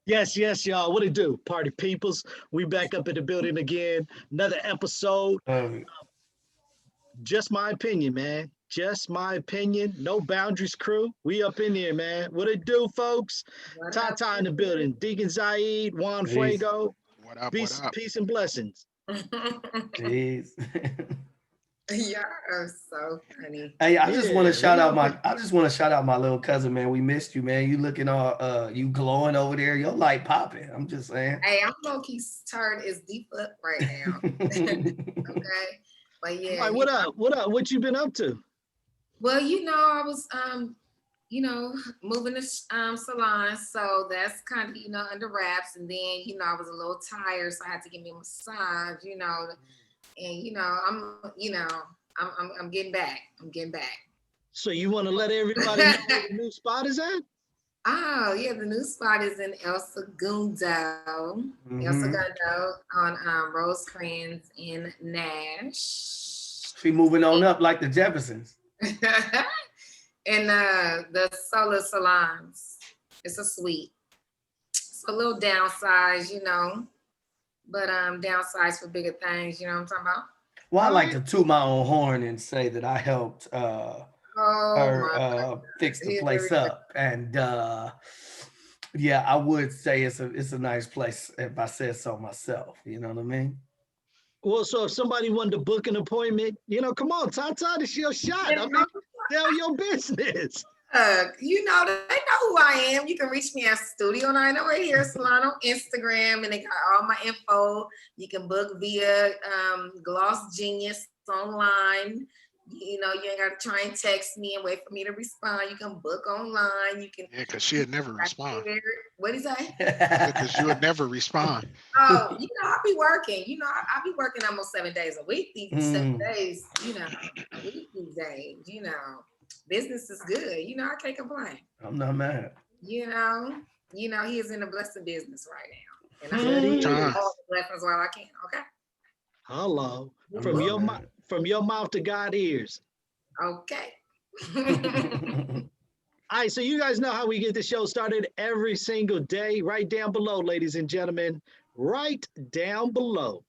Yes, yes, y'all. What it do? Party peoples. We back up in the building again. Another episode. Um, Just my opinion, man. Just my opinion. No boundaries crew. We up in here, man. What it do, folks? What up? Tata in the building. Deacon Zaid, Juan peace, Fuego. What up? What Peace, up? peace and blessings. peace. Y'all are so funny. Hey, I just want to Yeah, shout we out up my. in. I just want to shout out my little cousin, man. We missed you, man. You looking all, you glowing over there. Your light popping. I'm just saying. Hey, I'm low key turned is deep up right now. Okay. But yeah, All right, what up? What up? What you been up to? well, I was moving to salon, so that's kind of under wraps. And then I was a little tired, so I had to give me a massage. And I'm getting back. I'm getting back. So you want to let everybody know where the new spot is at? Oh, yeah, the new spot is in El Segundo. El Mhm. Segundo on Rosecrans in Nash. She moving on up like the Jeffersons. And the Solar Salons. It's a suite. It's a little downsize, but downsize for bigger things, you know what I'm talking about? Well, I All like right. to toot my own horn and say that I helped Oh her my fix the Here place we go. up, and yeah, I would say it's a nice place if I said so myself. You know what I mean? Well, so if somebody wanted to book an appointment, come on, Tata, this your shot. I mean, tell your business. They know who I am. You can reach me at Studio 908 Hair Salon on Instagram, and they got all my info. You can book via Gloss Genius online. You ain't got to try and text me and wait for me to respond. You can book online. You can. Yeah, because she'd never respond. What is that? Because you would never respond. Oh, I be working. I be working almost 7 days a week. These 7 days, a week these days. Business is good. I can't complain. I'm not mad. He is in the blessing business right now, and That I'm he Time. all is. the blessings while I can. Okay. Hello. I'm From not your mouth, mad. from your mouth to God ears. Okay. All right, so you guys know how we get the show started every single day. Right down below, ladies and gentlemen. Right down below.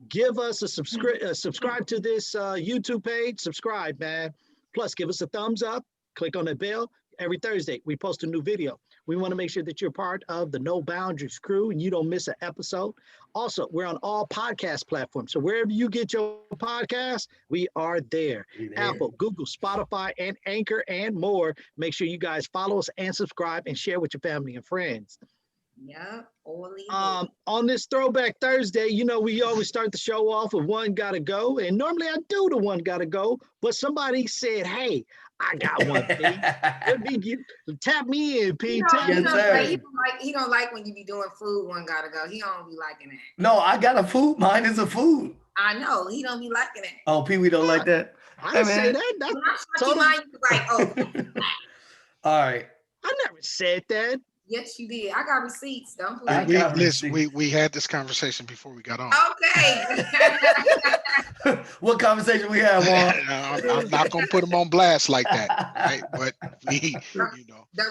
Give us subscribe to this YouTube page. Subscribe, man. Plus, give us a thumbs up. Click on the bell. Every Thursday, we post a new video. We want to make sure that you're part of the No Boundaries crew and you don't miss an episode. Also, we're on all podcast platforms. So wherever you get your podcast, we are there. We there. Apple, Google, Spotify, and Anchor, and more. Make sure you guys follow us and subscribe and share with your family and friends. Yeah. Only. On this Throwback Thursday, we always start the show off with one gotta go. And normally I do the one gotta go, but somebody said, hey, I got one, P. Let me tap me in, P. Tap Yes, me sir. in. He don't like when you be doing food. One gotta go. He don't be liking that. No, I got a food. Mine is a food. I know he don't be liking it. Oh, Pee Wee don't like that. I Hey, didn't say man. that. When That's I talk to totally. mine, you be like, oh, All right. I never said that. yes, you did. I got receipts. Don't I play. got Listen, receipts. we had this conversation before we got on. Okay. What conversation we had, Juan? I'm not gonna put them on blast like that, right? But we, Don't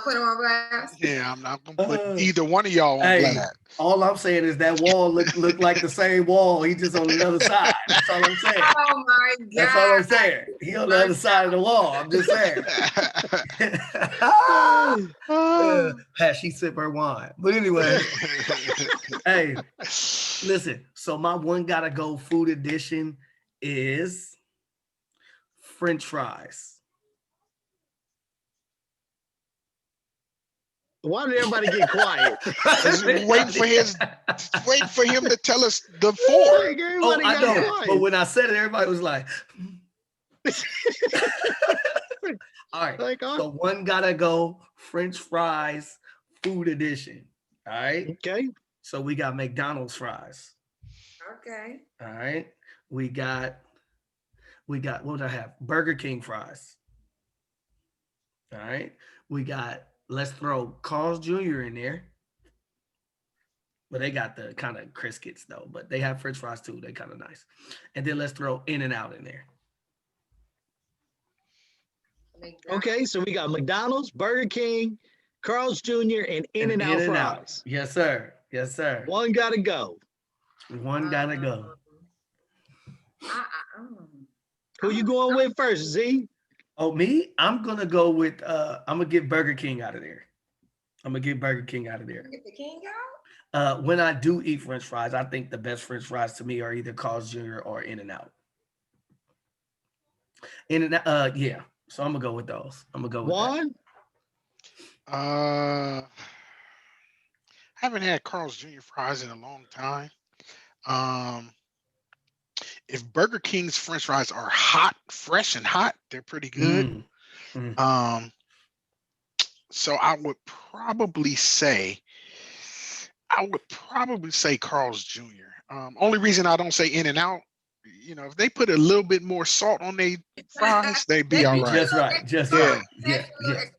put him on blast. yeah, I'm not gonna put either one of y'all on Hey, blast. all I'm saying is that wall look like the same wall. He just on the other side. That's all I'm saying. Oh my God. That's all I'm saying. He on the other side of the wall. I'm just saying. Had she sip her wine. But anyway, hey, listen. So my one gotta go food edition is French fries. Why did everybody get quiet? Just wait for him to tell us the four. Like, Oh, everybody I got know. quiet. But when I said it, everybody was like, all right. Like, So one gotta go French fries food edition. All right. okay. So we got McDonald's fries. Okay. All right. We got what did I have? Burger King fries. All right. We got, let's throw Carl's Jr. in there. But they got the kind of Criskets though, but they have French fries too. They kind of nice. And then let's throw In-N-Out in there. Okay, so we got McDonald's, Burger King, Carl's Jr. and In-N-Out fries. Yes, sir. Yes, sir. One gotta go. One gotta go. Who you going with first, Z? Oh, me? I'm gonna go with I'm gonna get Burger King out of there. Get the king out? When I do eat French fries, I think the best French fries to me are either Carl's Jr. or In-N-Out. In-N-Out, yeah. So I'm gonna go with those. I'm gonna go with One. I haven't had Carl's Jr. fries in a long time. If Burger King's French fries are hot, fresh and hot, they're pretty good. So I would probably say Carl's Jr. Only reason I don't say In-N-Out, if they put a little bit more salt on their fries, they'd be all right. Just right. Just Yeah. right.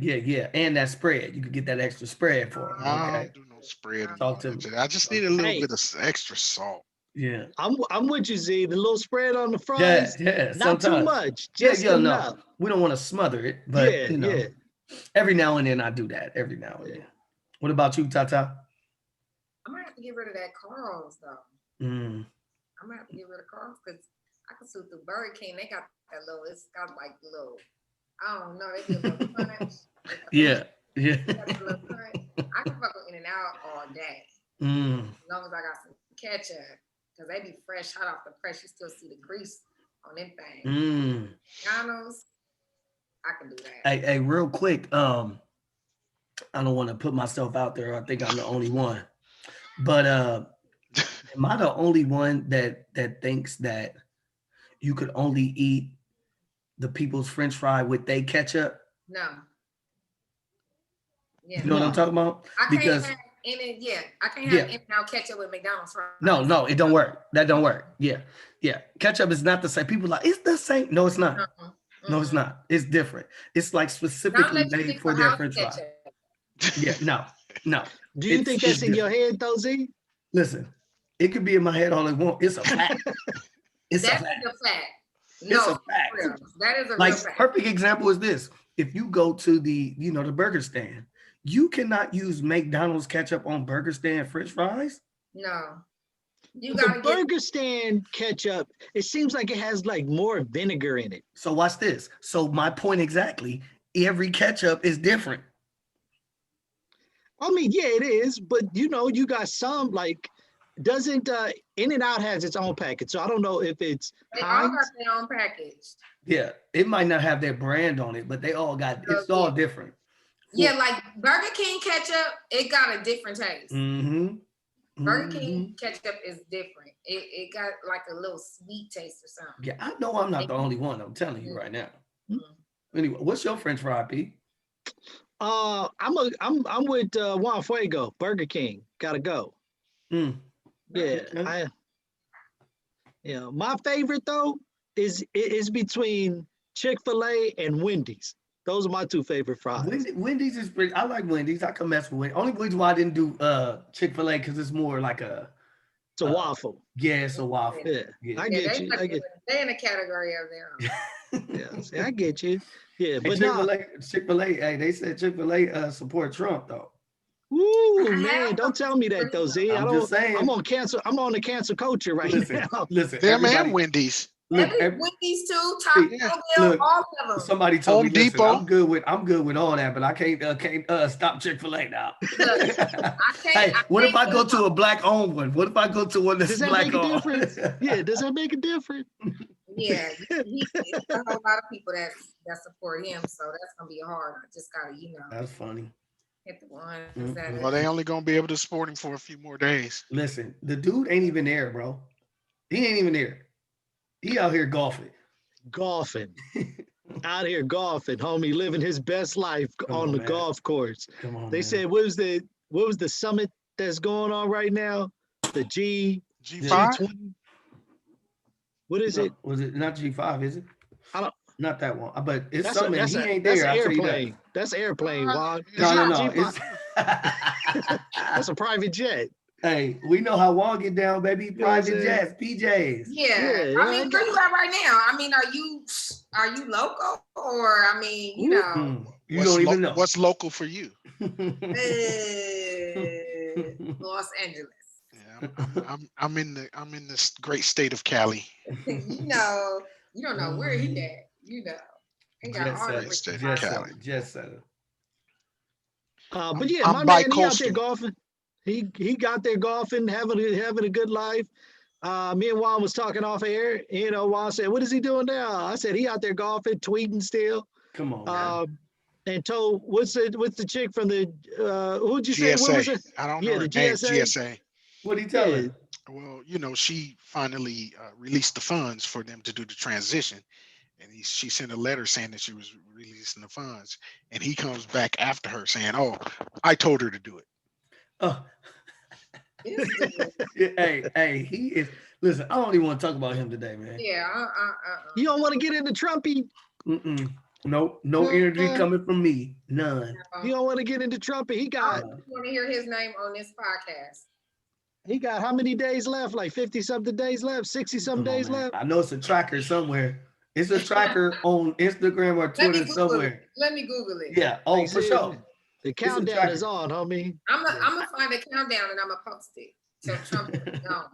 Yeah. And that spread, you could get that extra spread for them. I Okay. don't do no spread. Talk to me. I just need a little Hey. bit of extra salt. Yeah. I'm with you, Z. The little spread on the fries. Yeah. Not too Sometimes. much. Yeah, Just no. enough. We don't want to smother it, but Yeah. every now and then I do that. Every now and then. What about you, Tata? I might have to get rid of that Carl's though. I might have to get rid of Carl's because I can suit the Burger King. They got that little, it's got like little, I don't know, they get a little punch. Yeah. I can fuck with In-N-Out all day. As long as I got some ketchup. Because they be fresh, hot off the press. You still see the grease on them things. McDonald's, I can do that. Hey, real quick, I don't want to put myself out there. I think I'm the only one. But am I the only one that thinks that you could only eat the people's French fry with they ketchup? No. Yeah. You know what I'm talking about? I can't have In-N-Out ketchup with McDonald's fries. No, it don't work. That don't work. Yeah. Ketchup is not the same. People are like, it's the same. No, it's not. No, it's not. It's different. It's like specifically made for their French fry. Yeah, no. Do you think that's in your head, though, Z? Listen, it could be in my head all it wants. It's a fact. That's a fact. No, it's a fact. that is a like real fact. Perfect example is this. If you go to the burger stand, you cannot use McDonald's ketchup on burger stand French fries. No. The burger stand ketchup, it seems like it has like more vinegar in it. So watch this. So my point exactly, every ketchup is different. I mean, yeah, it is, but you got some like, doesn't In-N-Out has its own package, so I don't know if it's they all got their own package. Yeah, it might not have their brand on it, but they all got it's all different. Yeah, like Burger King ketchup, it got a different taste. Burger King ketchup is different. It got like a little sweet taste or something. Yeah, I know I'm not the only one. I'm telling you right now. Anyway, what's your French fry, Pete? I'm with Juan Fuego. Burger King, gotta go. Yeah, my favorite though is between Chick-fil-A and Wendy's. Those are my two favorite fries. Wendy's is pretty. I like Wendy's. I can mess with Wendy's. Only reason why I didn't do Chick-fil-A because it's more like it's a waffle. Yeah, it's a waffle. Yeah. I get you. They're in a category of their own. Yeah, see, I get you. Yeah, but Chick-fil-A, hey, they said Chick-fil-A support Trump though. Ooh, man, don't tell me that though, Z. Just saying. I'm on the cancel culture right now. Listen, them and Wendy's. Wendy's too, Taco Bell, all of them. Somebody told me, Depot. I'm good with all that, but I can't stop Chick-fil-A now. Hey, what if I go to a black-owned one? What if I go to one that's black-owned? Yeah, does that make a difference? Yeah, there's a whole lot of people that support him, so that's gonna be hard. I just gotta, That's funny. Hit the one. Well, they only gonna be able to support him for a few more days. Listen, the dude ain't even there, bro. He ain't even there. He out here golfing. Out here golfing, homie, living his best life on the golf course. Come on, they said, what was the summit that's going on right now? The G5? What is it? Was it not G5, is it? I don't. Not that one, but it's something. He ain't there. That's airplane. That's airplane, Juan. No. That's a private jet. Hey, we know how Juan get down, baby. Private jets, PJs. Yeah. I mean, where you at right now? I mean, are you local or I mean, You don't even know. What's local for you? Los Angeles. Yeah, I'm in this great state of Cali. You know, you don't know where he at. You know, he got all the State of Jet Cali. setter, jet setter. But yeah, I'm my man, he out there bi-coastal. golfing. He got there golfing, having a good life. Me and Juan was talking off air. You know, Juan said, "What is he doing now?" I said, "He out there golfing, tweeting still." Come on, man. And told what's the chick from the who'd you say? What was GSA. it? I don't Yeah, know her the name. GSA. GSA. What are you telling? Yeah. Well, you know, she finally released the funds for them to do the transition, and she sent a letter saying that she was releasing the funds, and he comes back after her saying, "Oh, I told her to do it." Oh. Hey, he is. Listen, I don't even want to talk about him today, man. Yeah. You don't want to get into Trumpy. Nope, no energy coming from me. None. You don't want to get into Trumpy. He I got want to hear his name on this podcast. how many days left? Like 50-something days left, 60-some days left. I know it's a tracker somewhere. It's a tracker on Instagram or Twitter somewhere. Let me Google it. Yeah. Oh, for sure. The countdown is on, homie. I'm gonna find a countdown and I'm gonna post it. So Trump is gone.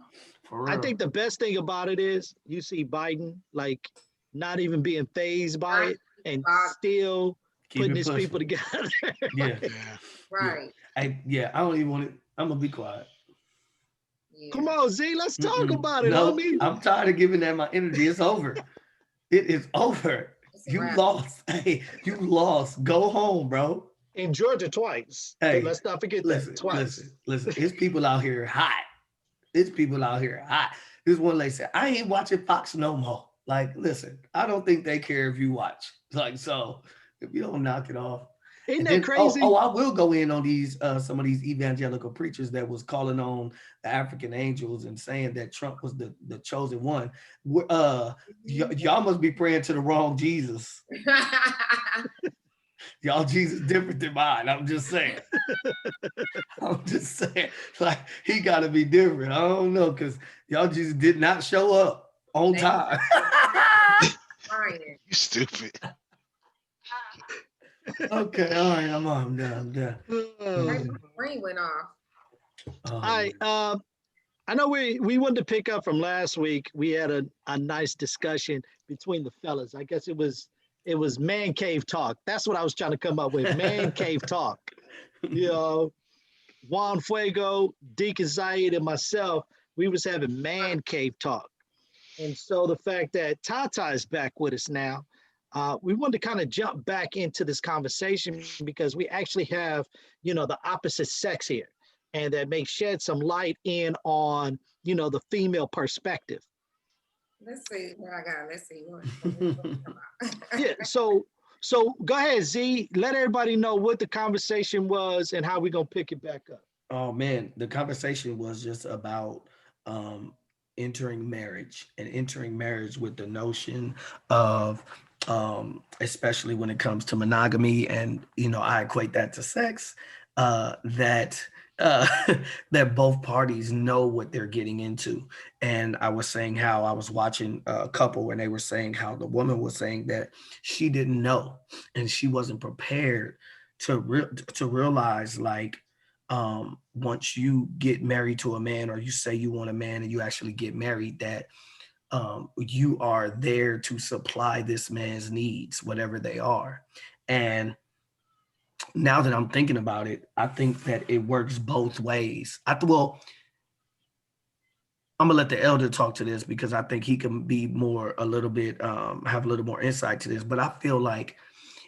I think the best thing about it is you see Biden like not even being fazed by it and still putting his people together. Yeah. Right. I don't even want it. I'm gonna be quiet. Yeah. Come on, Z, let's talk about it, No, homie. I'm tired of giving that my energy. It's over. It is over. You lost. Hey, you lost. Go home, bro. In Georgia twice. Hey, let's not forget that twice. Listen. It's people out here hot. It's people out here hot. This one lady said, "I ain't watching Fox no more." Like, listen, I don't think they care if you watch. Like, so if you don't knock it off. Isn't that crazy? Oh, I will go in on these some of these evangelical preachers that was calling on the African angels and saying that Trump was the chosen one. Y'all must be praying to the wrong Jesus. Y'all Jesus different than mine. I'm just saying. Like, he got to be different. I don't know, because y'all Jesus did not show up on time. You stupid. Okay, all right, I'm done. My brain went off. All right, I know we wanted to pick up from last week. We had a nice discussion between the fellas. I guess it was man cave talk. That's what I was trying to come up with. Man cave talk. You know, Juan Fuego, Deacon Zaid, and myself, we was having man cave talk. And so the fact that Tata is back with us now, we wanted to kind of jump back into this conversation because we actually have, the opposite sex here, and that may shed some light in on, the female perspective. Let's see what I got. Let's see what. Yeah. So go ahead, Z. Let everybody know what the conversation was and how we're gonna pick it back up. Oh man, the conversation was just about entering marriage with the notion of especially when it comes to monogamy, and I equate that to sex, that both parties know what they're getting into. And I was saying how I was watching a couple and they were saying how the woman was saying that she didn't know and she wasn't prepared to realize, like, once you get married to a man, or you say you want a man and you actually get married, that you are there to supply this man's needs, whatever they are. And now that I'm thinking about it, I think that it works both ways. I'm gonna let the elder talk to this because I think he can be have a little more insight to this. But I feel like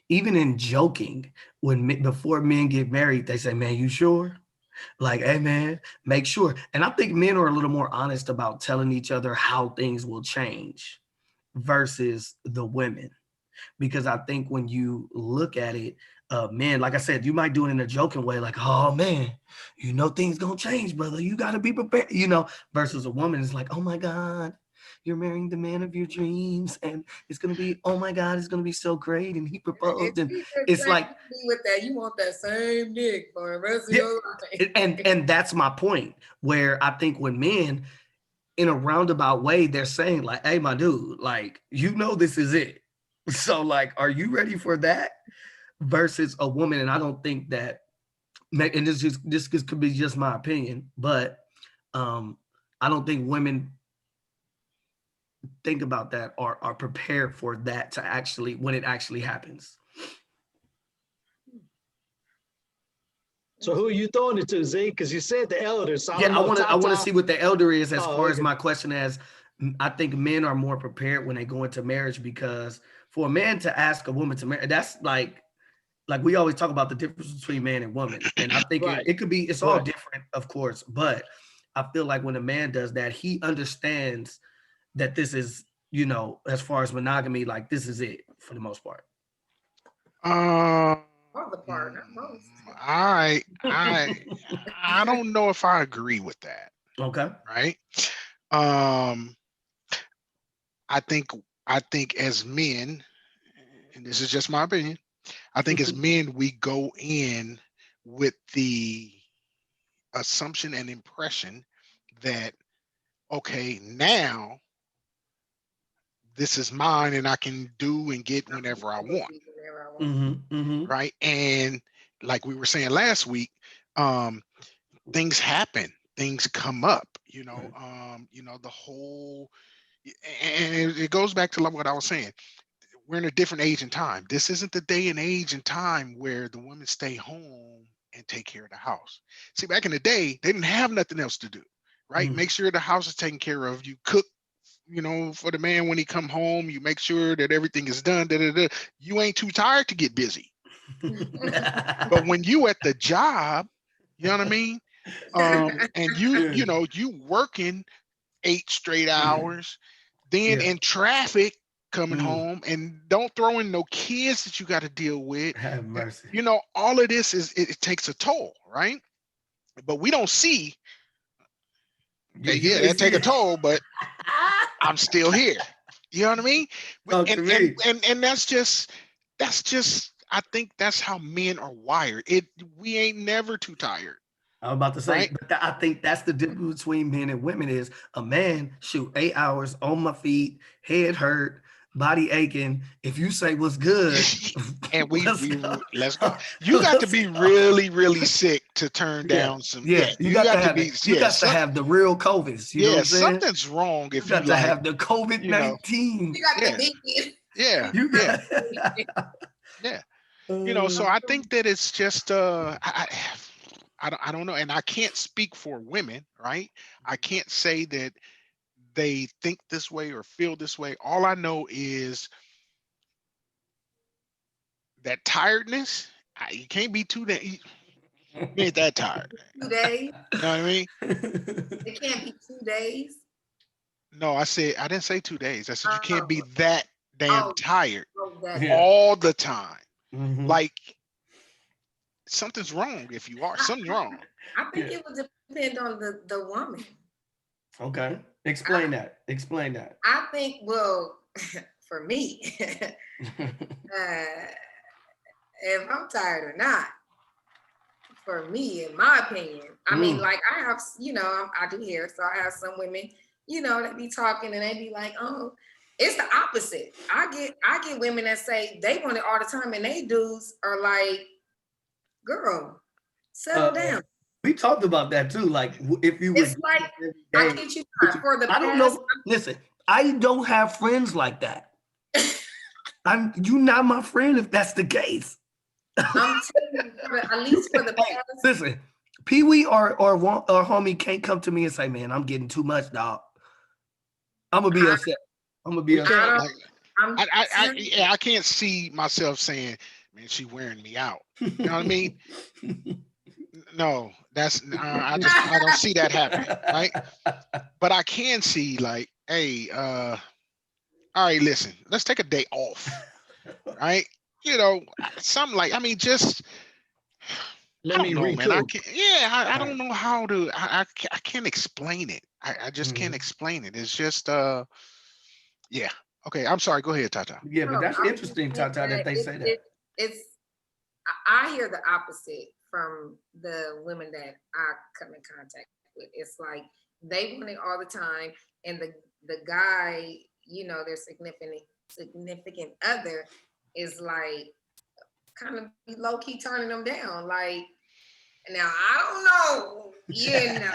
even in joking, before men get married, they say, "Man, you sure?" Like, "Hey man, make sure." And I think men are a little more honest about telling each other how things will change versus the women. Because I think when you look at it, men, like I said, you might do it in a joking way, like, "Oh man, things gonna change, brother. You gotta be prepared," versus a woman is like, "Oh my God, you're marrying the man of your dreams, and it's gonna be, oh my God, it's gonna be so great, and he proposed," and it's like, with that, you want that same dick for the rest of your life. And that's my point, where I think when men, in a roundabout way, they're saying like, "Hey, my dude, like, this is it. So like, are you ready for that?" versus a woman. And I don't think that, and this could be just my opinion, but I don't think women think about that or are prepared for that to actually, when it actually happens. So who are you throwing it to, Z? Because you said the elders. So Yeah, I want to see what the elder is as far as okay. my question as. I think men are more prepared when they go into marriage, because for a man to ask a woman to marry, that's like we always talk about the difference between man and woman. And I think Right. it could be, it's all Right. different, of course, but I feel like when a man does that, he understands that this is, you know, as far as monogamy, like this is it for the most part. All the part, not most. I don't know if I agree with that. Okay. Right. I think as men, and this is just my opinion, I think as men, we go in with the assumption and impression that, okay, now this is mine and I can do and get whenever I want. Right. And like we were saying last week, things happen, things come up, you know, the whole, and it goes back to what I was saying. We're in a different age and time. This isn't the day and age and time where the women stay home and take care of the house. See, back in the day, they didn't have nothing else to do, right? Make sure the house is taken care of. You cook, you know, for the man when he come home. You make sure that everything is done. You ain't too tired to get busy. But when you at the job, you know what I mean? And you know, you working 8 straight hours, then in traffic coming home, and don't throw in no kids that you got to deal with. Have mercy. You know, all of this it takes a toll, right? But we don't see. That take a toll, but I'm still here. You know what I mean? And that's just I think that's how men are wired. We ain't never too tired. I was about to say, right? but I think that's the difference between men and women is a man shoot 8 hours on my feet, head hurt, body aching. If you say what's good, and let's go. You got to be really, really sick to turn down some. Yeah, you got to have the real COVID. You know what I'm saying? Something's wrong if you got to have the COVID-19. You got the big. Yeah. You know, so I think that it's just I don't know, and I can't speak for women, right? I can't say that they think this way or feel this way. All I know is that tiredness. You can't be too days. You ain't that tired. 2 days. You know what I mean? It can't be 2 days. No, I didn't say 2 days. I said you can't be that damn tired all the time. Like something's wrong if you are. Something's wrong. I think it would depend on the woman. Okay. Explain that. I think, well, for me, if I'm tired or not, for me, in my opinion, I mean, like I have, you know, I do hair, so I have some women, you know, that be talking and they be like, oh, it's the opposite. I get women that say they want it all the time, and they dudes are like, girl, settle down. We talked about that too. Like if you it's like I get you for the I don't know. Listen, I don't have friends like that. You not my friend if that's the case. I'm telling you, at least for the past. Listen, Pee Wee or homie can't come to me and say, "Man, I'm getting too much, dog." I'm gonna be upset. I can't see myself saying, "Man, she wearing me out." You know what I mean? No, that's I don't see that happening, right? But I can see like, hey, all right, listen, let's take a day off, right? You know, something like, I mean, just let me recoup. Man. I don't know how to. I can't explain it. I just can't explain it. It's just yeah. Okay, I'm sorry. Go ahead, Tata. Yeah, but that's interesting, Tata, that they say that. I hear the opposite from the women that I come in contact with. It's like they want it all the time, and the guy, you know, their significant other is like kind of be low key turning them down. Like, now I don't know, you know.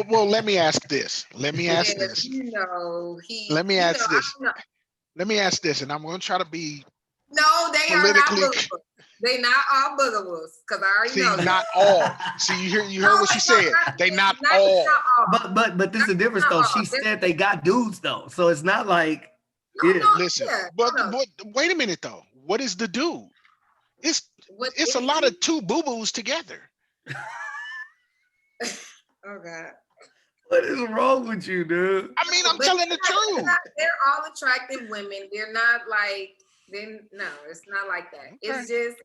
Well, let me ask this. Let me ask Yeah, this. you know, he, Let me you know, ask I this. don't know. Let me ask this, and I'm going to try to be No, they are not politically. boogaboo. They not all boogaboos, because I already See, know that. not all. See, you heard what she said. They not all. But this is the difference though. She said they got dudes though, so it's not like yeah. Listen, but wait a minute though. What is the dude? It's a lot of two boo-boos together. Oh God. What is wrong with you, dude? I mean, I'm telling the truth. They're all attractive women. They're not like, no, it's not like that. Okay. It's just,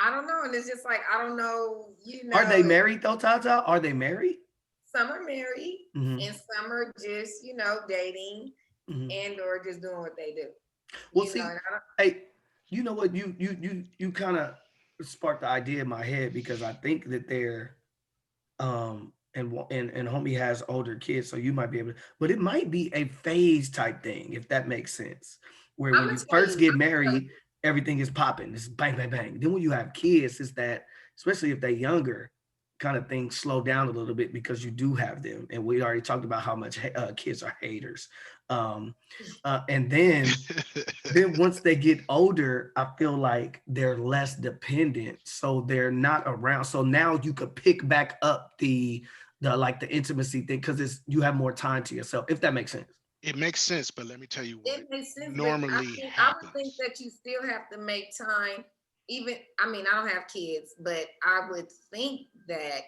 I don't know. And it's just like, I don't know, you know. Are they married though, Tata? Are they married? Some are married and some are just, you know, dating and or just doing what they do. Well, see, hey, you know what? You kind of sparked the idea in my head because I think that they're and homie has older kids, so you might be able to, but it might be a phase type thing, if that makes sense. Where when you first get married, everything is popping. It's bang, bang, bang. Then when you have kids, it's that, especially if they're younger, kind of things slow down a little bit because you do have them. And we already talked about how much kids are haters. And then once they get older, I feel like they're less dependent. So they're not around. So now you could pick back up the intimacy thing because you have more time to yourself, if that makes sense. It makes sense, but let me tell you what it makes sense, normally I happens. would think that you still have to make time. Even, I mean, I don't have kids, but I would think that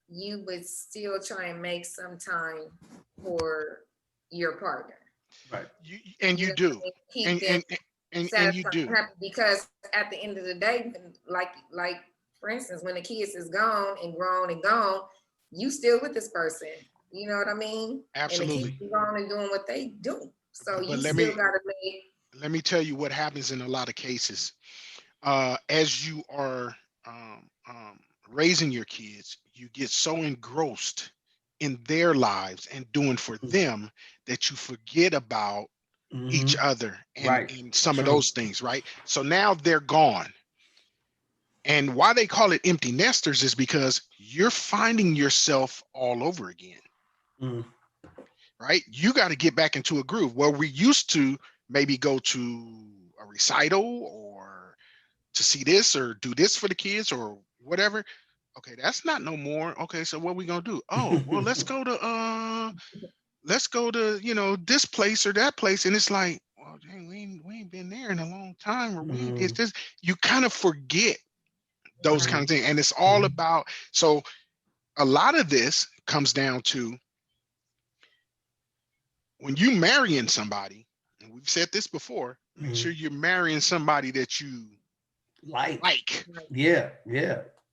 you would still try and make some time for your partner. Right. You do. And you do. Because at the end of the day, like for instance, when the kids is gone and grown and gone, you still with this person. You know what I mean? Absolutely. And the kids are gone and doing what they do. So but you still gotta make. Let me tell you what happens in a lot of cases. As you are raising your kids, you get so engrossed in their lives and doing for them that you forget about each other and some of those things, right? So now they're gone. And why they call it empty nesters is because you're finding yourself all over again. Right? You got to get back into a groove. Where we used to maybe go to a recital or to see this or do this for the kids or whatever. Okay, that's not no more. Okay, so what we gonna do? Oh, well, let's go to you know, this place or that place. And it's like, well, dang, we ain't been there in a long time, or we ain't did this. You kind of forget those kind of things. And it's all about, so a lot of this comes down to when you marrying somebody, and we've said this before, make sure you're marrying somebody that you like. Yeah.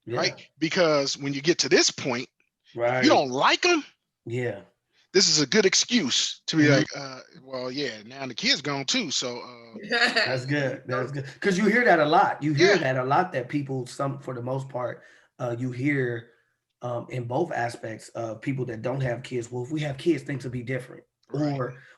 Right? Because when you get to this point, right, you don't like them. Yeah. This is a good excuse to be like, well, yeah, now the kid's gone too. So that's good. That's good. Because you hear that a lot. You hear that a lot, that people, for the most part, you hear in both aspects of people that don't have kids. Well, if we have kids, things will be different. Right.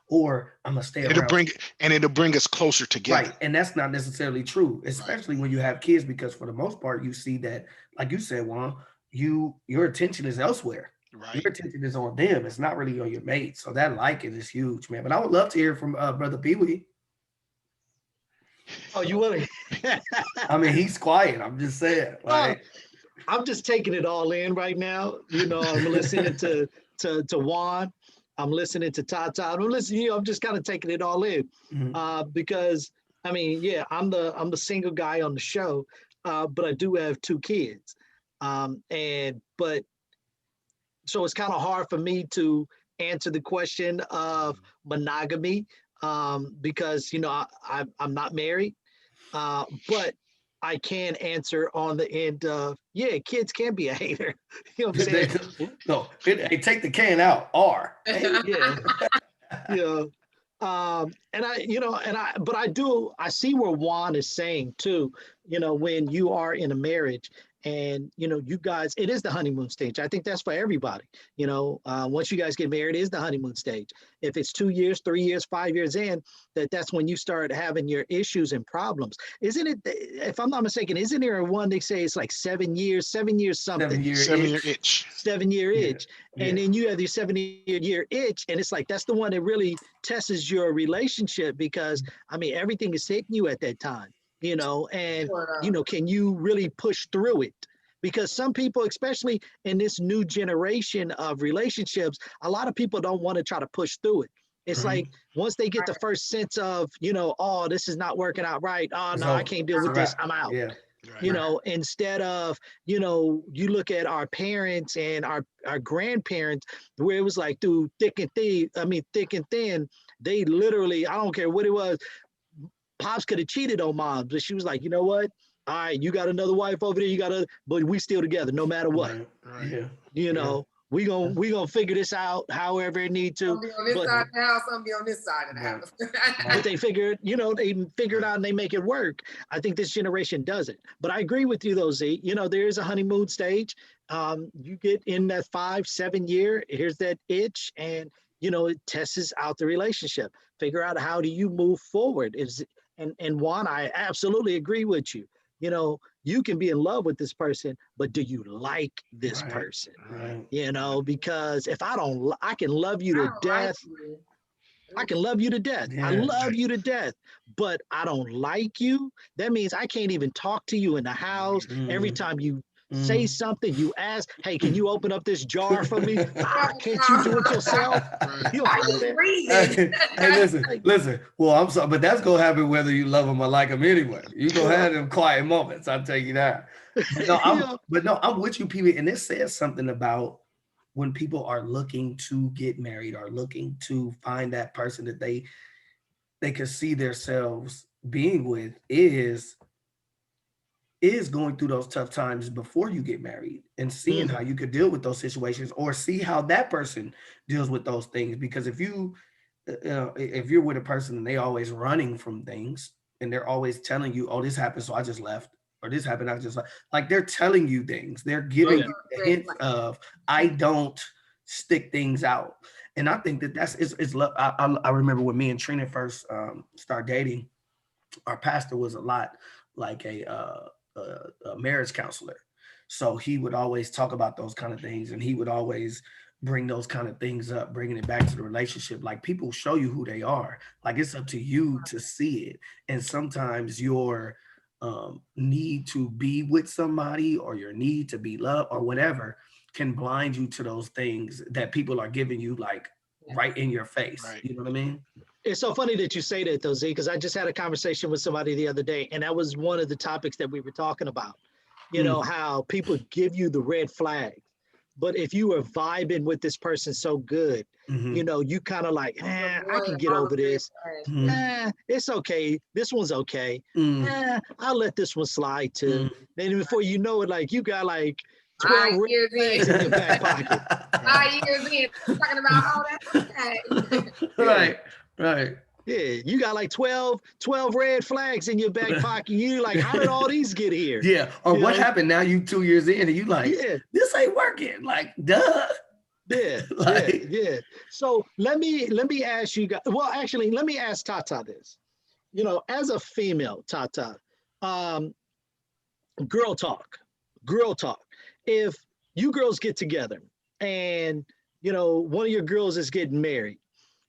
Or I'm gonna stay around. It'll bring us closer together. Right. And that's not necessarily true, especially when you have kids, because for the most part, you see that, like you said, Juan, your attention is elsewhere. Right. Your attention is on them. It's not really on your mate. So that liking is huge, man. But I would love to hear from Brother Pee Wee. Oh, you want to? I mean, he's quiet. I'm just saying. Like, I'm just taking it all in right now. You know, I'm listening to Juan. I'm listening to Tata. I'm listening. I'm just kind of taking it all in, because I mean, yeah, I'm the single guy on the show, but I do have 2 kids, so it's kind of hard for me to answer the question of monogamy, because you know I'm not married, but I can answer on the end of, yeah, kids can be a hater. You know what I'm saying? No, hey, take the can out. Yeah. You know, but I see where Juan is saying too, you know, when you are in a marriage And, you know, you guys, it is the honeymoon stage. I think that's for everybody. You know, once you guys get married, it is the honeymoon stage. If it's 2 years, 3 years, 5 years in, that's when you start having your issues and problems. Isn't it, if I'm not mistaken, isn't there one they say it's like 7 years something? 7-year 7-year itch. itch. 7-year Yeah, itch. And then you have your 7-year itch. And it's like, that's the one that really tests your relationship because, I mean, everything is hitting you at that time, you know, and, you know, can you really push through it? Because some people, especially in this new generation of relationships, a lot of people don't want to try to push through it. It's like once they get the first sense of, you know, oh, this is not working out right. Oh, no, I can't deal with this. I'm out. Yeah. You know, instead of, you know, you look at our parents and our grandparents, where it was like through thick and thin, they literally, I don't care what it was, pops could have cheated on moms, but she was like, you know what? All right, you got another wife over there, but we still together no matter what. Right. Yeah. You know, we gonna figure this out however it need to. Some be on this But, side of the house, some be on this side of the house. but they figured, you know, they figure it out and they make it work. I think this generation does it. But I agree with you though, Z. You know, there is a honeymoon stage. You get in that 5-7 year, here's that itch, and you know, it tests out the relationship. Figure out how do you move forward. And Juan, I absolutely agree with you. You know, you can be in love with this person, but do you like this person? Right. You know, because if I can love you to death. I can love you to death. Yeah. I love you to death, but I don't like you. That means I can't even talk to you in the house. Every time you say something, you ask, hey, can you open up this jar for me? Can't you do it yourself? You Hey, listen. Well, I'm sorry, but that's gonna happen whether you love them or like them anyway. You gonna have them quiet moments. I'll tell you that. But no, I'm with you, PB. And this says something about when people are looking to get married or looking to find that person that they could see themselves being with is going through those tough times before you get married and seeing how you could deal with those situations or see how that person deals with those things. Because if you're with a person and they always running from things and they're always telling you, oh, this happened, so I just left, or this happened, I just left. Like they're telling you things. They're giving you a hint of, I don't stick things out. And I think that it's love. I remember when me and Trina first started dating, our pastor was a lot like a marriage counselor. So he would always talk about those kind of things, and he would always bring those kind of things up, bringing it back to the relationship. Like people show you who they are. Like it's up to you to see it. And sometimes your need to be with somebody or your need to be loved or whatever can blind you to those things that people are giving you like right in your face. Right. You know what I mean? It's so funny that you say that though, Z, because I just had a conversation with somebody the other day, and that was one of the topics that we were talking about. You know, how people give you the red flags, but if you are vibing with this person so good, you know, you kind of like, I can get over this. It's okay. This one's okay. I'll let this one slide too. Then before you know it, like you got like 12 red flags in your back pocket. 5 years in, talking about, oh, that's okay. Right. Yeah, you got like 12 red flags in your back pocket. You like, how did all these get here? Yeah. Or what happened now you 2 years in and you like, this ain't working. Like, duh. Yeah, yeah. So let me ask you guys, well, actually, let me ask Tata this. You know, as a female, Tata, girl talk. If you girls get together and, you know, one of your girls is getting married,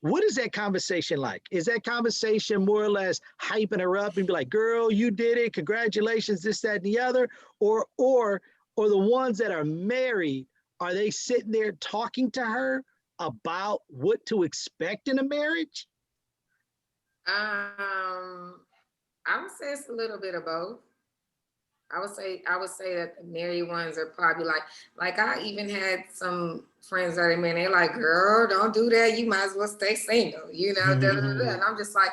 what is that conversation like? Is that conversation more or less hyping her up and be like, girl, you did it, congratulations, this, that, and the other? Or the ones that are married, are they sitting there talking to her about what to expect in a marriage? I would say it's a little bit of both. I would say that the married ones are probably like I even had some friends that are married, they're like, girl, don't do that. You might as well stay single, you know, And I'm just like,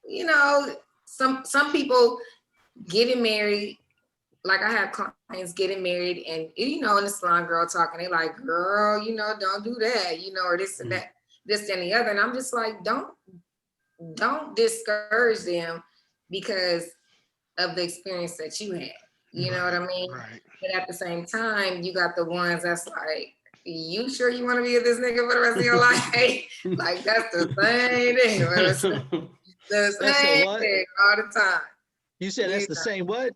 you know, some people getting married, like I have clients getting married and, you know, in the salon, girl talking, they like, girl, you know, don't do that, you know, or this and that, this and the other. And I'm just like, don't discourage them because of the experience that you had. You know what I mean? Right. But at the same time, you got the ones that's like, you sure you want to be with this nigga for the rest of your life? Like, that's the same thing. The That's the same what? thing all the time. You said that's the same what?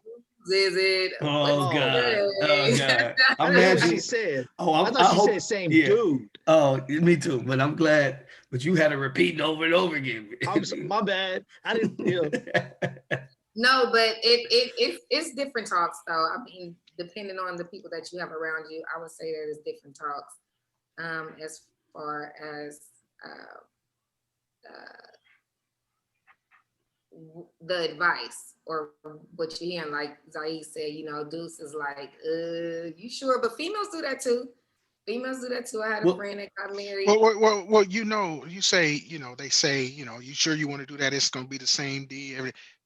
Is it? Oh God! Oh God! I I'm didn't hear glad what she you. said. Oh, I thought she said same dude. Oh, me too. But I'm glad. But you had to repeat over and over again. My bad. I didn't. No, but it's different talks though. I mean, depending on the people that you have around you, I would say that it's different talks. As far as the advice or what you're hearing, like Zaid said, you know, Deuce is like, you sure? But females do that too. Females do that too. I had a friend that got married. Well, you know, you say, you know, they say, you know, you sure you want to do that? It's going to be the same D.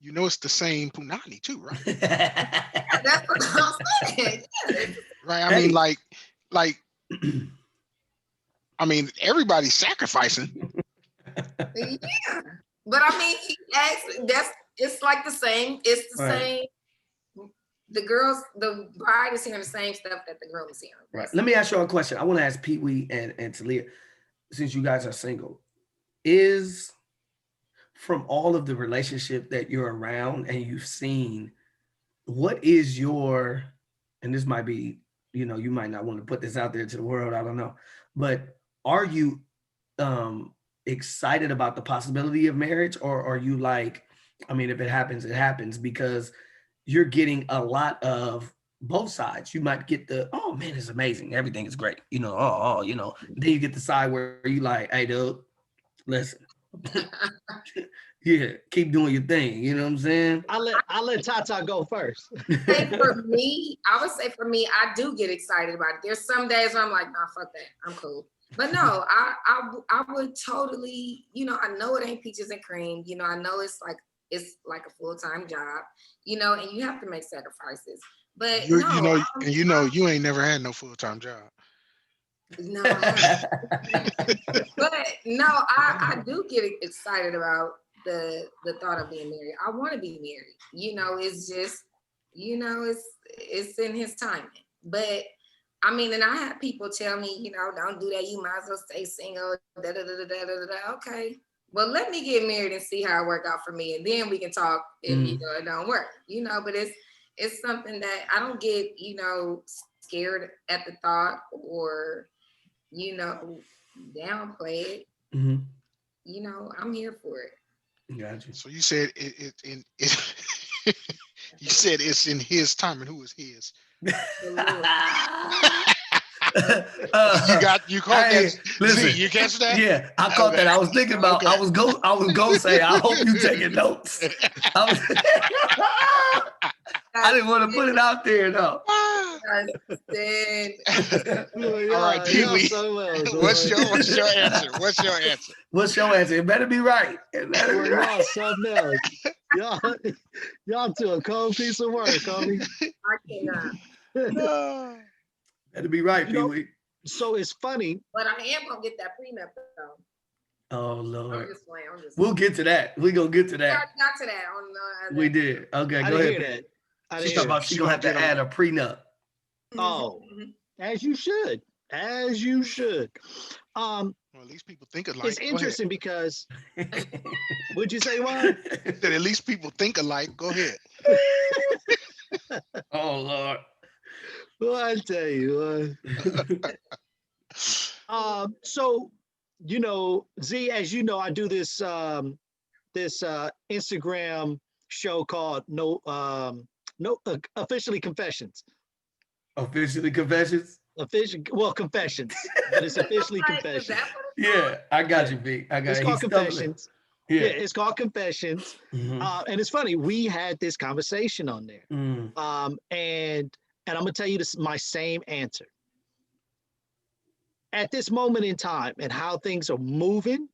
You know, it's the same punani too, right? That's what I'm saying. Yeah. Right. I mean, like, I mean, everybody's sacrificing. Yeah. But I mean, he asked, it's like the same. It's the same. The bride is hearing the same stuff that the girl is hearing. Right. Let me ask you a question. I want to ask Pee Wee and Talia, since you guys are single, is from all of the relationship that you're around and you've seen, what is your, and this might be, you know, you might not want to put this out there to the world, I don't know, but are you excited about the possibility of marriage, or are you like, I mean, if it happens, it happens, because you're getting a lot of both sides. You might get the, oh man, it's amazing, everything is great, you know, you know, then you get the side where you like, hey dude, listen, yeah, keep doing your thing, you know what I'm saying? I'll let Tata go first. For me, I would say for me, I do get excited about it. There's some days where I'm like, nah, fuck that, I'm cool. But no, I would totally, you know, I know it ain't peaches and cream, you know, I know it's like a full-time job, you know, and you have to make sacrifices. But you know, you ain't never had no full-time job. No, but no, I do get excited about the thought of being married. I want to be married. You know, it's just, you know, it's in his timing. But I mean, and I had people tell me, you know, don't do that. You might as well stay single. Da, da, da, da, da, da, da. Okay, well, let me get married and see how it worked out for me, and then we can talk if you know it don't work. You know, but it's something that I don't get, you know, scared at the thought or, you know, downplay it. Mm-hmm. You know, I'm here for it. Gotcha. So you said it you said it's in his time, and who is his? You caught that? Listen, Z, you catch that? Yeah, I caught that. I was thinking about. Okay. I was gonna say. I hope you taking notes. I didn't want to put it out there though. All right, Pee Wee. What's your answer? What's your answer? What's your answer? It better be right. It better be right. Something else. Y'all do a cold piece of work, homie. I cannot. Better be right, Pee Wee. So it's funny. But I am gonna get that prenup though. Oh Lord. I'm just playing. We'll get to that. We're gonna get to that. We already got to that on we did. Okay, go ahead. She's talking about she's gonna have to add a prenup. Oh, as you should. As you should. Well, at least people think alike. It's interesting because would you say what? That at least people think alike. Go ahead. Oh Lord. Well, I tell you. So, you know, Z, as you know, I do this Instagram show called Officially Confessions. Officially Confessions? Confessions, but it's Officially Confessions. Yeah, I got you, B. I got it's called Confessions. Yeah, it's called Confessions. And it's funny, we had this conversation on there. And I'm gonna tell you my same answer. At this moment in time and how things are moving,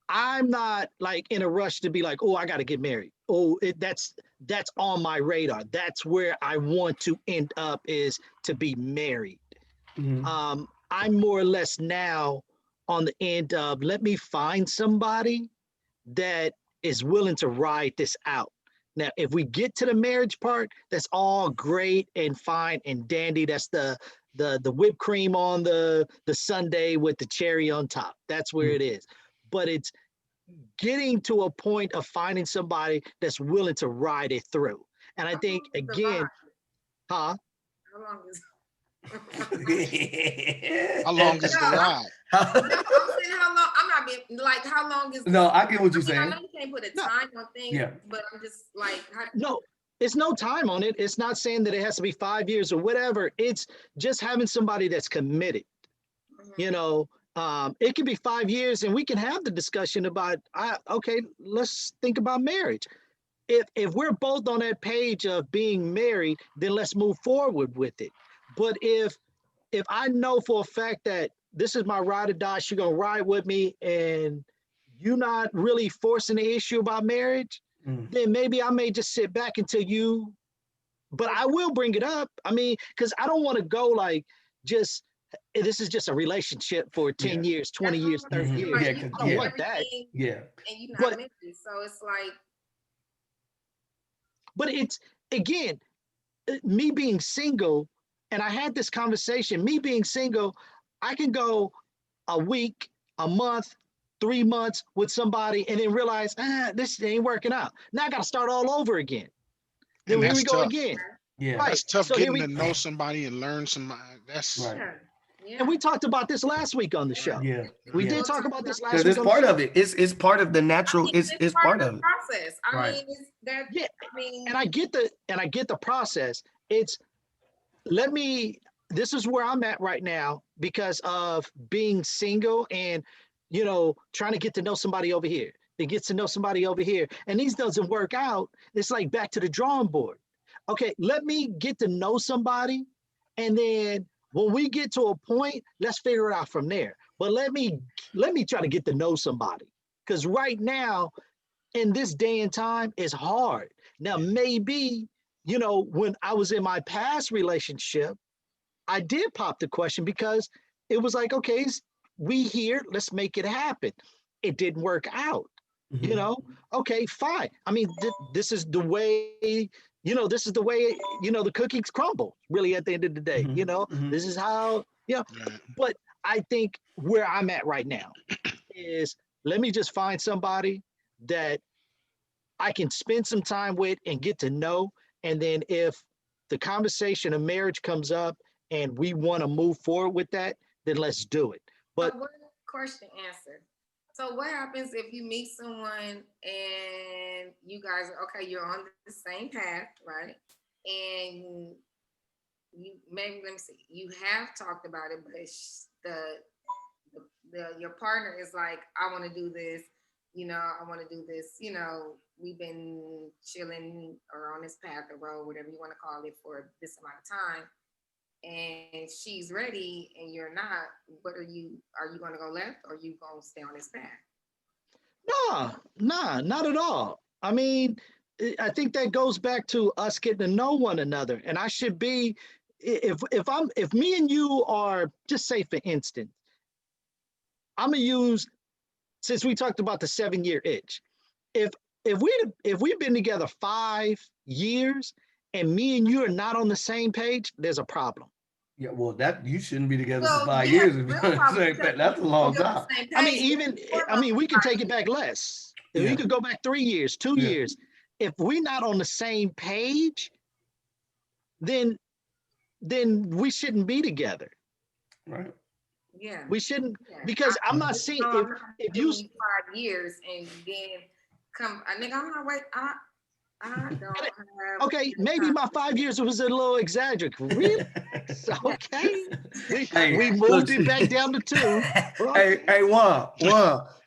I'm not like in a rush to be like, oh, I got to get married. Oh, that's on my radar. That's where I want to end up, is to be married. I'm more or less now on the end of, let me find somebody that is willing to ride this out. Now, if we get to the marriage part, that's all great and fine and dandy. That's the whipped cream on the sundae with the cherry on top. That's where it is. But it's getting to a point of finding somebody that's willing to ride it through. And I think, again, huh? How long is How long is the ride? No, I'm saying how long. I'm not being like how long is. No, I get what you're I saying. know you can't put a time on things, Yeah. but I'm just like. No, it's no time on it. It's not saying that it has to be 5 years or whatever. It's just having somebody that's committed. You know, it can be 5 years, and we can have the discussion about, okay, let's think about marriage. If we're both on that page of being married, then let's move forward with it. But if I know for a fact that this is my ride or die, you're gonna ride with me, and you're not really forcing the issue about marriage, then maybe I may just sit back until you. But I will bring it up. I mean, because I don't want to go like just. This is just a relationship for 10 years, 20 years, 30 years. Like, I don't want that. Yeah. And you're not married, so it's like. But it's, again, me being single, and I had this conversation, me being single, I can go a week, a month, 3 months with somebody and then realize, this ain't working out. Now I got to start all over again. Then here we go again. Yeah. Right. That's tough So getting to know somebody and learn somebody. That's Right. Yeah. And we talked about this last week on the show. Yeah. We did talk about this last week. Because it's part of it. It's part of the natural. It's part of it. Process. I mean, it's that. Yeah. I mean, And I get the process. It's this is where I'm at right now because of being single and, you know, trying to get to know somebody over here. It gets to know somebody over here. And these doesn't work out. It's like back to the drawing board. Okay, let me get to know somebody. And then when we get to a point, let's figure it out from there. But let me try to get to know somebody. Because right now, in this day and time, it's hard. Now, maybe, you know, when I was in my past relationship, I did pop the question because it was like, okay, we here, let's make it happen. It didn't work out, you know? Okay, fine. I mean, this is the way, you know, this is the way, you know, the cookies crumble, really, at the end of the day, you know? This is how, you know, but I think where I'm at right now is let me just find somebody that I can spend some time with and get to know. And then if the conversation of marriage comes up and we want to move forward with that, then let's do it. But one question answered. So what happens if you meet someone and you guys are okay, you're on the same path, right? And you maybe, let me see, you have talked about it, but your partner is like, I want to do this, you know, I want to do this, you know, we've been chilling or on this path or road, whatever you want to call it, for this amount of time, and she's ready and you're not. What are you going to go left, or are you going to stay on this path? Nah, not at all. I mean, I think that goes back to us getting to know one another. And I should be, if me and you are, just say for instance, I'm gonna use, since we talked about the 7-year itch. If we've been together 5 years and me and you are not on the same page, there's a problem. Yeah, well, that you shouldn't be together for 5 years. If you're on the same page. That's a long time. I mean, we can take it back less. If we could go back 3 years, 2 years. If we're not on the same page, then we shouldn't be together. Right. Yeah. We shouldn't, because I'm not seeing if you 5 years and then come, nigga, I'm not wait. I don't have. Okay, maybe my 5 years was a little exaggerated. Really? Okay. We moved it back down to 2. Hey, Juan.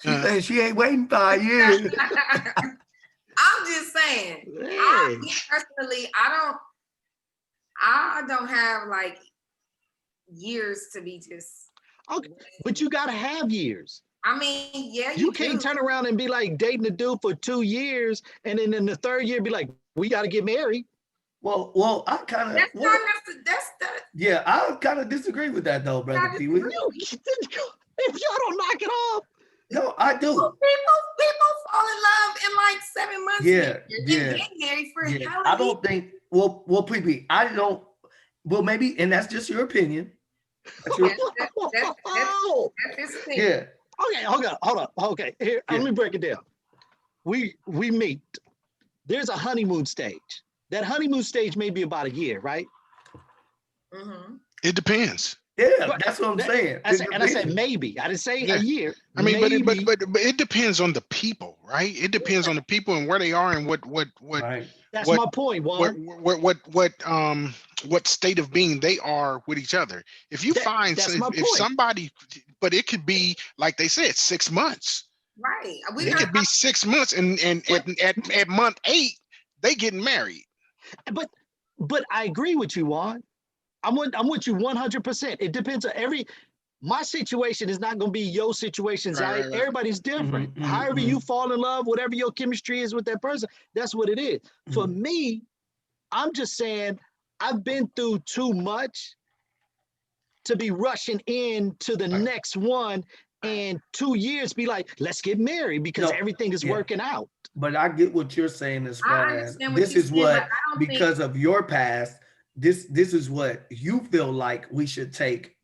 She saying she ain't waiting 5 years. I'm just saying. Hey. Personally, I don't have like years to be just. Okay, but you gotta have years. I mean, yeah, you can't turn around and be like dating a dude for 2 years, and then in the 3rd year be like, we got to get married. Well, I kind of. Yeah, I kind of disagree with that though, brother T. If y'all don't knock it off, No, I do. People fall in love in like 7 months. Yeah, and yeah, get married for Yeah. how I many don't think. Well, PB, I don't. Well, maybe, and that's just your opinion. That's your, That's his opinion. yeah. Okay, hold on. Okay, here, Yeah. let me break it down. We meet. There's a honeymoon stage. That honeymoon stage may be about a year, right? Mhm. It depends. Yeah, Right. that's what I'm saying. I said maybe. I didn't say Yeah. a year. I mean, maybe. but it depends on the people, right? It depends on the people and where they are and Right. That's what my point, Juan. what state of being they are with each other. If you find That's my if point. somebody, but it could be like they said, 6 months. Right. It could be 6 months, and at month 8 they getting married. But I agree with you, Juan. I'm with you 100%. It depends on my situation is not going to be your situations. Right. Everybody's different. Mhm, However you fall in love, whatever your chemistry is with that person, that's what it is. For me, I'm just saying I've been through too much to be rushing into the next one and 2 years be like, let's get married because No, everything is yeah. working out. But I get what you're saying as I far as understand what this you're is saying, but what, I don't think- because of your past, this is what you feel like we should take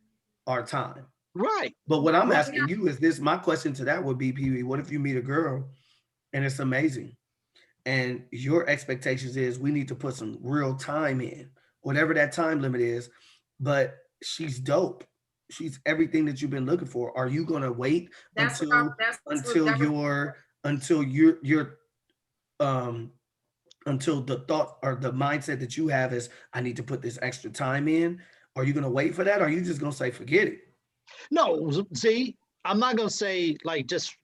our time. Right. But what I'm Right. asking you is this, my question to that would be, Pee-wee, what if you meet a girl and it's amazing and your expectations is we need to put some real time in, whatever that time limit is, but she's dope. She's everything that you've been looking for. Are you going to wait until the thought or the mindset that you have is I need to put this extra time in? Are you going to wait for that? Or are you just going to say, forget it? No, see, I'm not going to say like just,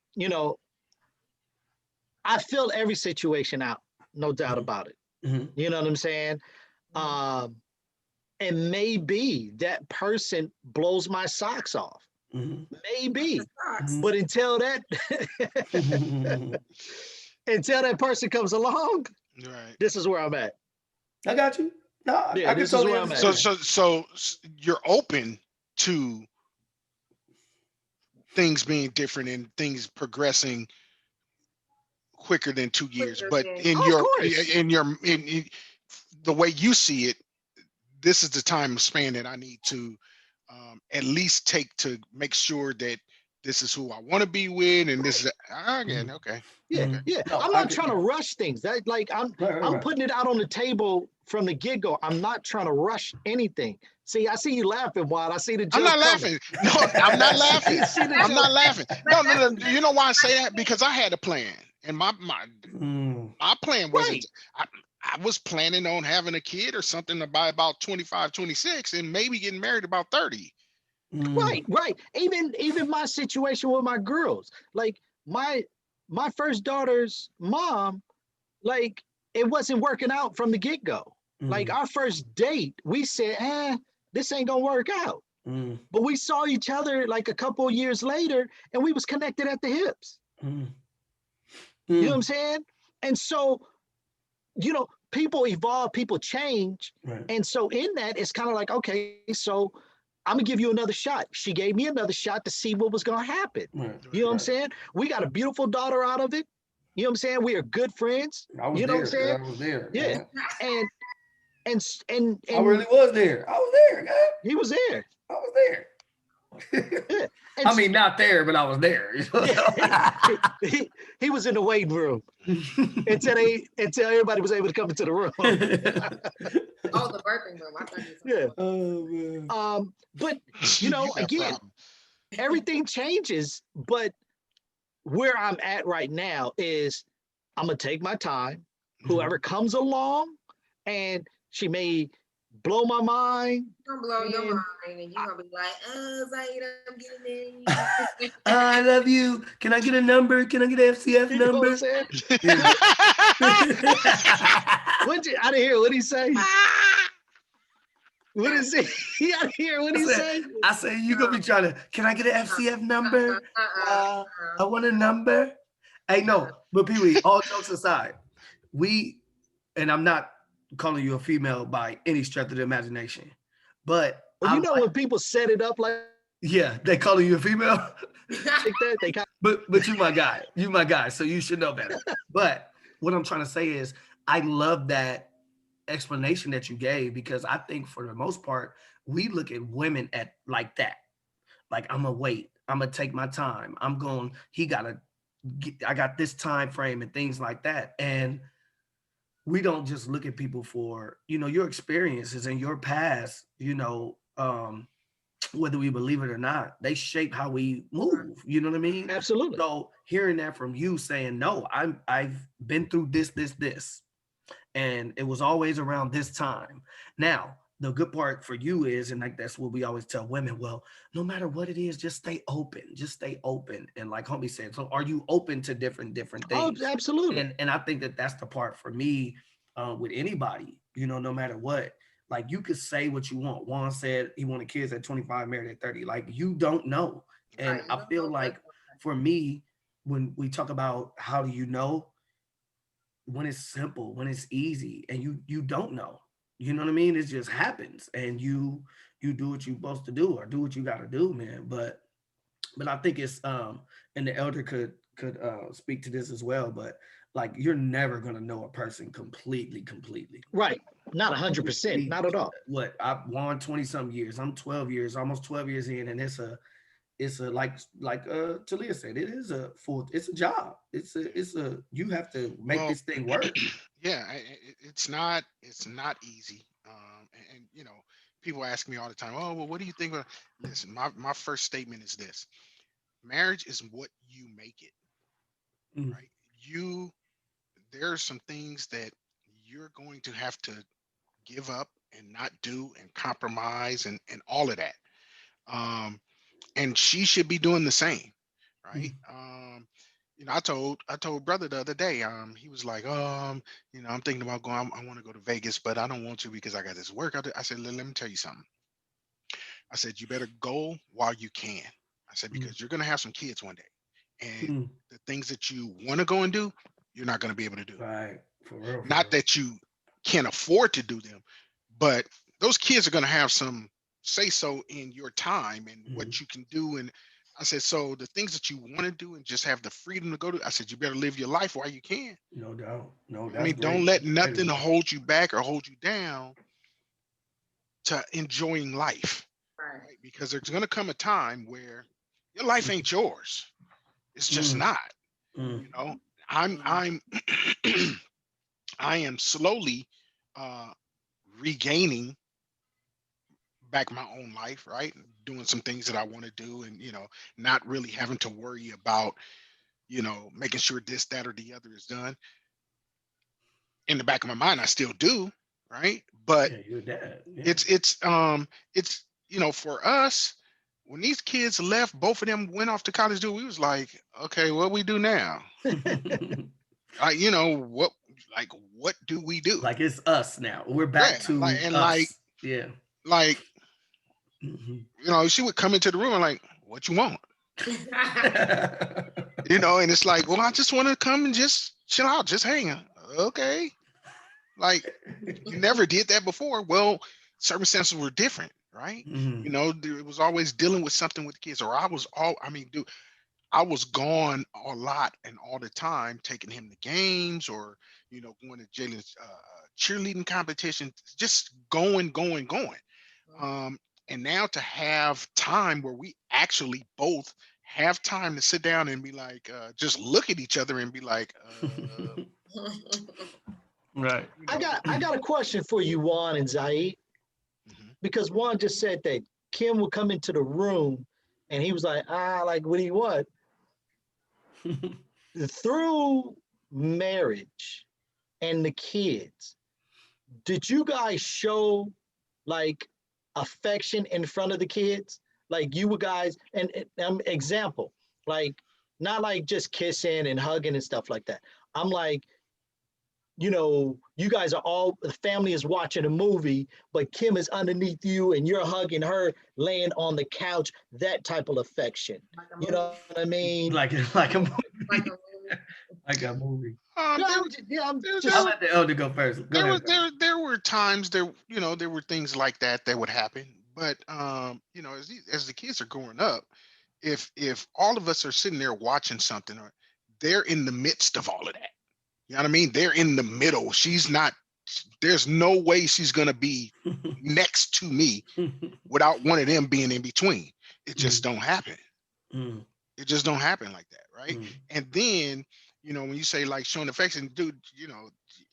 I feel every situation out, no doubt about it. Mhm. You know what I'm saying? And maybe that person blows my socks off. Mhm. Maybe. Mhm. But until that until that person comes along, Right. this is where I'm at. I got you. No, Yeah, I this can is totally where I'm at. understand. So you're open to things being different and things progressing quicker than 2 years, Quicker but than- in Of course. in the way you see it, this is the time span that I need to at least take to make sure that this is who I want to be with, and this is again okay. Yeah, Mhm. yeah. No, I'm I not get trying to that. rush things. That like I'm Right. putting it out on the table from the get-go. I'm not trying to rush anything. See, I see you laughing, Juan. I see the joke I'm not coming. laughing. No, I'm not laughing. See the I'm joke. not laughing. No. You know why I say that? Because I had a plan, and my Mm. plan wasn't. Right. I was planning on having a kid or something by about 25, 26, and maybe getting married about 30. Mm. Right. Even my situation with my girls, like my first daughter's mom, like it wasn't working out from the get-go. Like our first date, we said, this ain't gonna work out. Mm. But we saw each other like a couple of years later, and we was connected at the hips. Mm. You know what I'm saying? And so, people evolve, people change. Right. And so in that, it's kind of like, okay, so I'm gonna give you another shot. She gave me another shot to see what was gonna happen. Right. You know what I'm saying? We got a beautiful daughter out of it. You know what I'm saying? We are good friends. I was You know there. what I'm saying? I was there. Yeah. Man. And I really was there. I was there, guys. he was there. I was there. Yeah. And I mean, not there, but I was there. he was in the waiting room until everybody was able to come into the room. Oh, the birthing room. I thought you Yeah. Oh man. But You got again, problems. everything changes. But where I'm at right now is I'm gonna take my time. Whoever comes along, and she may blow my mind. gonna blow your And mind, and you're gonna be like, Zaida, I'm getting married. I love you. Can I get a number? Can I get an FCF You know what number? I'm saying? I didn't hear what he say. What is it? He out here. What he say? I say you gonna be trying to. Can I get an FCF number? I want a number. Hey, no, but Pee-wee, all jokes aside, and I'm not calling you a female by any stretch of the imagination, but Well, when people set it up like yeah, they calling you a female. that, they kind but you my guy. You my guy, so you should know better. But what I'm trying to say is I love that explanation that you gave, because I think for the most part, we look at women at like that. Like, I'm gonna wait. I'm gonna take my time. I got this time frame and things like that. And we don't just look at people for, your experiences and your past, whether we believe it or not, they shape how we move. You know what I mean? Absolutely. So hearing that from you saying, no, I've been through this, and it was always around this time. Now, the good part for you is, and like that's what we always tell women, well, no matter what it is, just stay open. Just stay open. And like homie said, so are you open to different Oh, things? absolutely. And I think that's the part for me, with anybody, no matter what. Like, you could say what you want. Juan said he wanted kids at 25, married at 30. Like, you don't know. And Right. I feel like for me, when we talk about how do you know, when it's simple, when it's easy, and you don't know, you know what I mean? It just happens, and you do what you're supposed to do, or do what you got to do, man. But I think it's and the elder could speak to this as well. But like, you're never gonna know a person completely. Right. Not 100%. Not at all. What I've won 20 some years. I'm 12 years, almost 12 years in, and it's a like Talia said, it's a job. It's a you have to make Well, this thing work. yeah, it's not easy. And people ask me all the time, oh, well, what do you think of? Listen, my first statement is this: marriage is what you make it, Mm. right? There are some things that you're going to have to give up and not do and compromise and all of that. And she should be doing the same, right? I told brother the other day, he was like, I'm thinking about going. I want to go to Vegas, but I don't want to because I got this work. I said, let me tell you something. I said, you better go while you can. I said, because you're gonna have some kids one day, and the things that you want to go and do, you're not gonna be able to do. Right. For real. Not that you can't afford to do them, but those kids are gonna have some say so in your time and what you can do. And I said, so the things that you want to do and just have the freedom to go to, I said, you better live your life while you can. No doubt. No, I that's mean, great. don't let Great nothing advice. hold you back or hold you down to enjoying life, Right. right? Because there's going to come a time where your life ain't yours. It's just not. You know, I'm I am slowly regaining back my own life, right? Doing some things that I want to do, and not really having to worry about making sure this, that, or the other is done. In the back of my mind, I still do, right? But Yeah, you're dad. Yeah. it's for us, when these kids left, both of them went off to college. We was like, okay, what we do now? What do we do? Like, it's us now. We're back to us. Yeah. Like, she would come into the room and like, what you want? And it's like, well, I just want to come and just chill out, just hang. Okay. Like, you never did that before. Well, circumstances were different, right? It was always dealing with something with kids, or I was gone a lot and all the time, taking him to games, or going to Jalen's cheerleading competition, just going. And now to have time where we actually both have time to sit down and be like, just look at each other and be like, right. I got a question for you, Juan and Zaid, because Juan just said that Kim would come into the room and he was like, like, what do you want? Through marriage and the kids, did you guys show like affection in front of the kids? Like, you guys, and example, like, not like just kissing and hugging and stuff like that. I'm like, you guys are all, the family is watching a movie, but Kim is underneath you and you're hugging her, laying on the couch, that type of affection. You know what I mean? Like a movie. Like a movie. I'm just, I'll let the elder go first. Go ahead. There were times there were things like that would happen, but as the kids are growing up, if all of us are sitting there watching something, or they're in the midst of all of that. You know what I mean? They're in the middle. She's not. There's no way she's gonna be next to me without one of them being in between. It just don't happen. Mm, It just don't happen like that, right? mm. And then, when you say like showing affection, dude,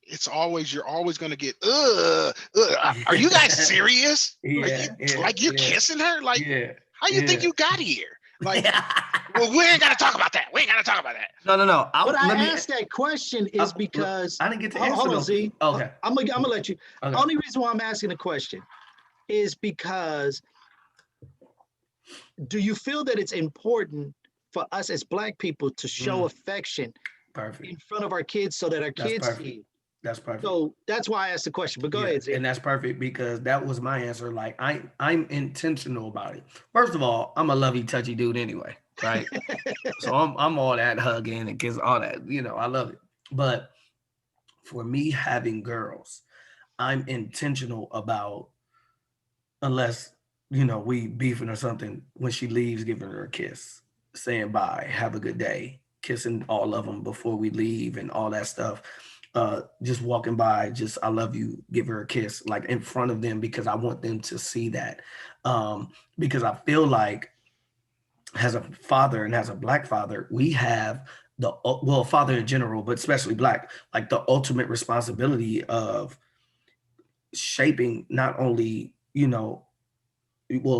it's always you're always gonna get, are you guys serious? Yeah, Like you're yeah, kissing her? Like, yeah, how you think yeah. you got here? Like, well, we ain't gotta talk about that. We ain't gotta talk about that. No. But I asked that question is because I didn't get to hold answer on, though. Z. Okay. I'm gonna let you. Okay. Only reason why I'm asking the question is because do you feel that it's important for us as Black people to show affection Perfect. in front of our kids so that our That's kids perfect. see it? That's perfect. So that's why I asked the question. But go ahead, Z. And that's perfect because that was my answer. Like I'm intentional about it. First of all, I'm a lovey touchy dude anyway, right? So I'm all that hugging and kiss, all that. I love it. But for me having girls, I'm intentional about, unless we beefing or something, when she leaves, giving her a kiss, saying bye, have a good day, kissing all of them before we leave and all that stuff. Just walking by, just I love you, give her a kiss, like in front of them, because I want them to see that. Because I feel like as a father and as a Black father, we have father in general, but especially Black, like the ultimate responsibility of shaping not only,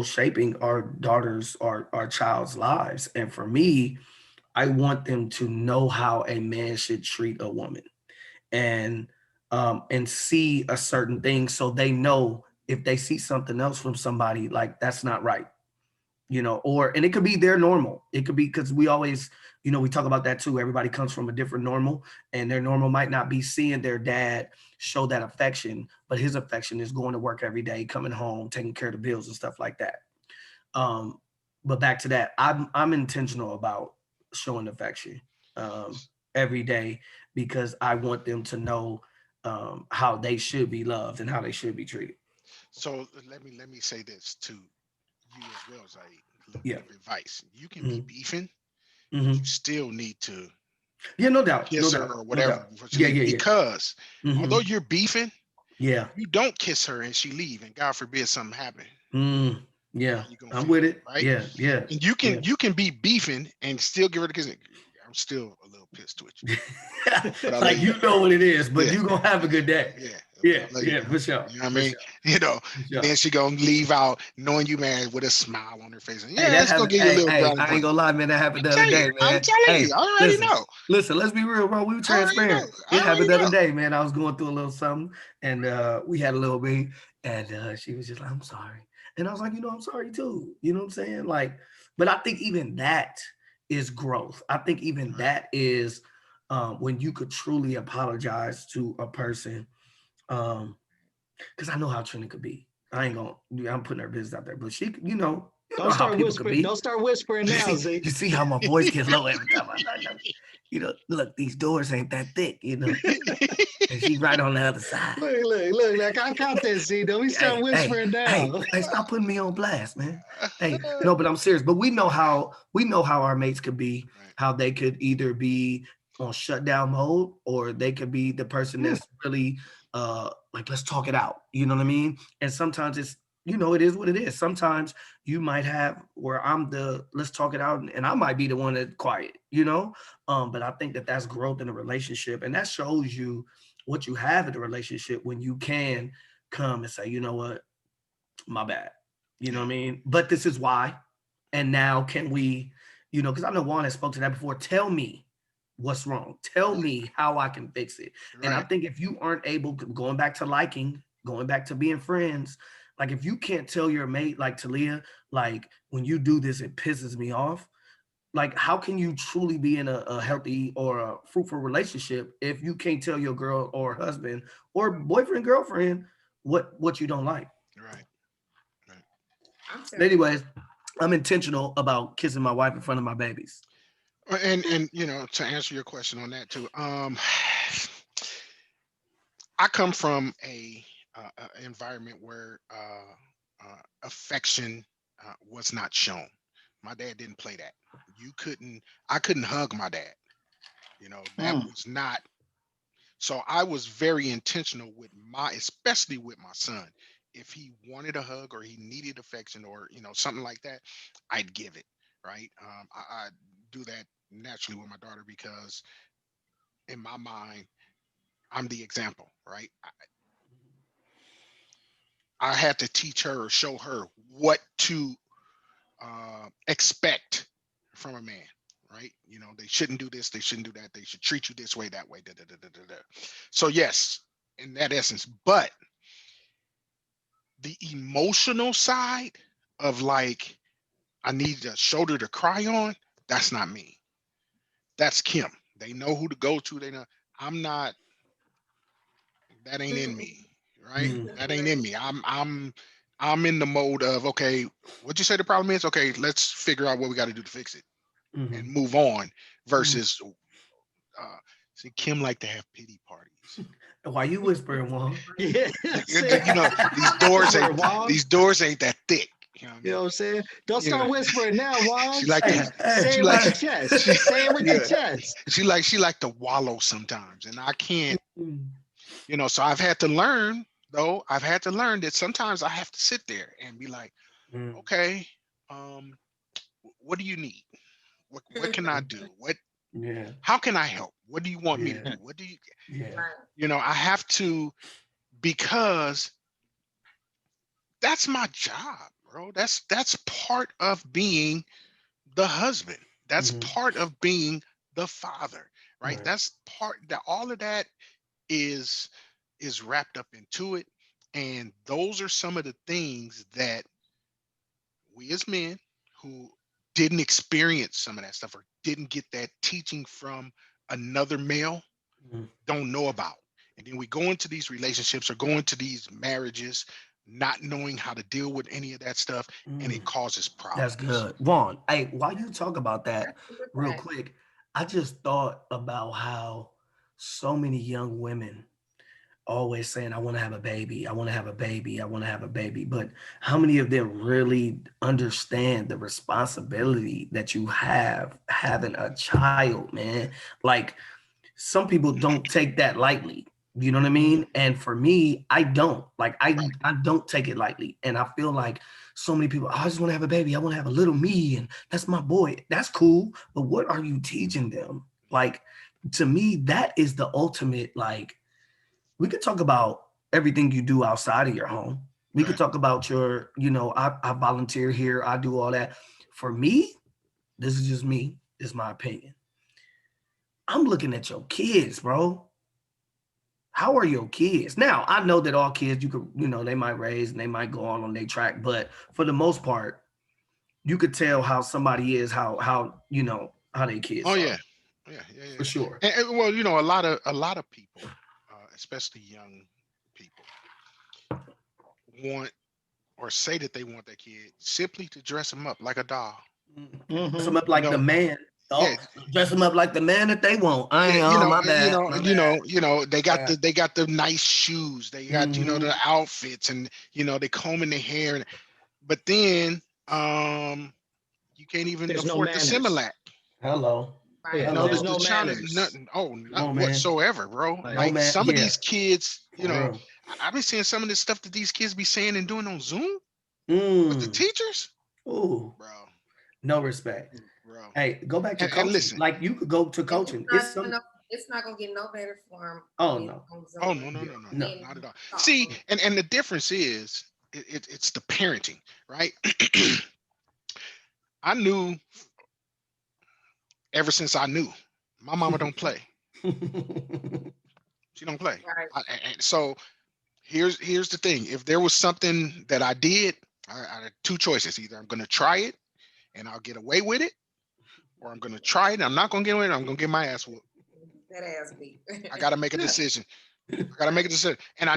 shaping our daughters, our child's lives. And for me, I want them to know how a man should treat a woman, and see a certain thing, so they know if they see something else from somebody, like that's not right. And it could be their normal. It could be, because we always, we talk about that too. Everybody comes from a different normal, and their normal might not be seeing their dad show that affection, but his affection is going to work every day, coming home, taking care of the bills and stuff like that. But back to that, I'm intentional about showing affection every day, because I want them to know how they should be loved and how they should be treated. So let me say this to you as well as a little Yeah. bit of advice. You can be beefing, but Mhm. you still need to Yeah, no doubt. kiss No her doubt. or No whatever doubt. before she leave. Because Mhm. although you're beefing, Yeah. you don't kiss her and she leave, and God forbid something happen. Yeah. How you gonna I'm feel, with it. right? Yeah. Yeah. And you can be beefing and still give her the kiss. I'm still a little pissed with you. But I'll Like, let know what it is, but Yeah. you gonna have a good day. Yeah. Yeah. I'll let you Yeah. go. For sure. You know what I For mean? sure. And sure. then she gonna leave out knowing you married with a smile on her face. And Hey, yeah, it's gonna give you a little brownie I ain't point. gonna lie, man. That happened the I'm other telling day, you, I'm man. telling Hey, you, I already know. listen, let's be real, bro. We were I already transparent. know. It I happened already the other know. day, man. I was going through a little something, and we had a little bit, and she was just like, "I'm sorry," and I was like, "I'm sorry too." You know what I'm saying? Like, but I think even that is growth. I think even Right. that is when you could truly apologize to a person, because I know how Trina could be. I'm putting her business out there, but she, know Don't how start people could whispering. be. Don't start whispering now, Z. You see how my voice gets low every time I look, these doors ain't that thick, and she's right on the other side. Look, like I caught that, Z. Don't we start whispering now? Hey, stop putting me on blast, man. Hey, no, but I'm serious. But we know how our mates could be, Right. how they could either be on shutdown mode, or they could be the person that's really like, let's talk it out. You know what I mean? And sometimes it's, it is what it is. Sometimes you might have where I'm the let's talk it out, and I might be the one that's quiet, but I think that that's growth in a relationship, and that shows you what you have in a relationship when you can come and say, you know what, my bad. You know what I mean? But this is why. And now can we, because I know Juan has spoke to that before. Tell me what's wrong. Tell me how I can fix it. Right. And I think if you aren't able, going back to liking, going back to being friends, like if you can't tell your mate, like Talia, like when you do this, it pisses me off. Like, how can you truly be in a healthy or a fruitful relationship if you can't tell your girl or husband or boyfriend, girlfriend what you don't like? Right. But anyways, I'm intentional about kissing my wife in front of my babies. And to answer your question on that too, I come from a environment where affection was not shown. My dad didn't play that. I couldn't hug my dad. That was not. So I was very intentional with especially with my son. If he wanted a hug or he needed affection or something like that, I'd give it. Right. I do that naturally with my daughter because in my mind, I'm the example. Right. I had to teach her or show her what to expect from a man. Right. They shouldn't do this. They shouldn't do that. They should treat you this way, that way. Da, da, da, da, da, da. So yes, in that essence, but the emotional side of like, I need a shoulder to cry on, that's not me. That's Kim. They know who to go to. They know I'm not, that ain't in me. Right. That ain't in me. I'm in the mode of, okay, what you say the problem is? Okay, let's figure out what we got to do to fix it and move on versus see, Kim like to have pity parties. Why you whispering, Juan? Yeah. These doors ain't that thick. You know what I mean? You know what I'm saying? Don't start whispering now, Juan. She like say it with your chest. Say it with your chest. She like to wallow sometimes, and I can't. So I've had to learn that sometimes I have to sit there and be like, okay, what do you need? What can I do? How can I help? What do you want me to do? What do you? I have to, because that's my job, bro. That's part of being the husband. That's part of being the father, right? That's part that all of that is wrapped up into it. And those are some of the things that we as men who didn't experience some of that stuff or didn't get that teaching from another male don't know about. And then we go into these relationships or go into these marriages not knowing how to deal with any of that stuff, and it causes problems. That's good. Juan, hey, while you talk about that real quick, I just thought about how so many young women always saying, I want to have a baby, I want to have a baby, I want to have a baby. But how many of them really understand the responsibility that you have having a child, man? Like, some people don't take that lightly. You know what I mean? And for me, I don't. Like, I don't take it lightly. And I feel like so many people, I just want to have a baby. I want to have a little me, and that's my boy. That's cool. But what are you teaching them? Like, to me, that is the ultimate. Like, we could talk about everything you do outside of your home. We could talk about your, I volunteer here. I do all that. For me, this is just me. This is my opinion. I'm looking at your kids, bro. How are your kids? Now, I know that all kids, you could, they might raise and they might go on their track, but for the most part, you could tell how somebody is, how they kids are. Yeah. For sure. And well, a lot of people, especially young people, want or say that they want their kid simply to dress them up like a doll. Dress them up like the man. Dress them up like the man that they want. They got the nice shoes. They got the outfits, and they combing their hair. But then you can't even afford the Similac. Hello. There's no manners. Nothing whatsoever, bro. Like some of these kids, I've been seeing some of this stuff that these kids be saying and doing on Zoom with the teachers. Ooh, bro. No respect. Bro. Hey, go back to coaching. Listen, like, you could go to coaching. It's not gonna get no better for him. Oh no, not at all. See, and the difference is it's the parenting, right? I knew ever since I knew my mama don't play. She don't play. Right. So here's the thing. If there was something that I did, I had two choices. Either I'm gonna try it and I'll get away with it, or I'm gonna try it and I'm not gonna get away with it. I'm gonna get my ass whooped. That ass beat. I gotta make a decision. And I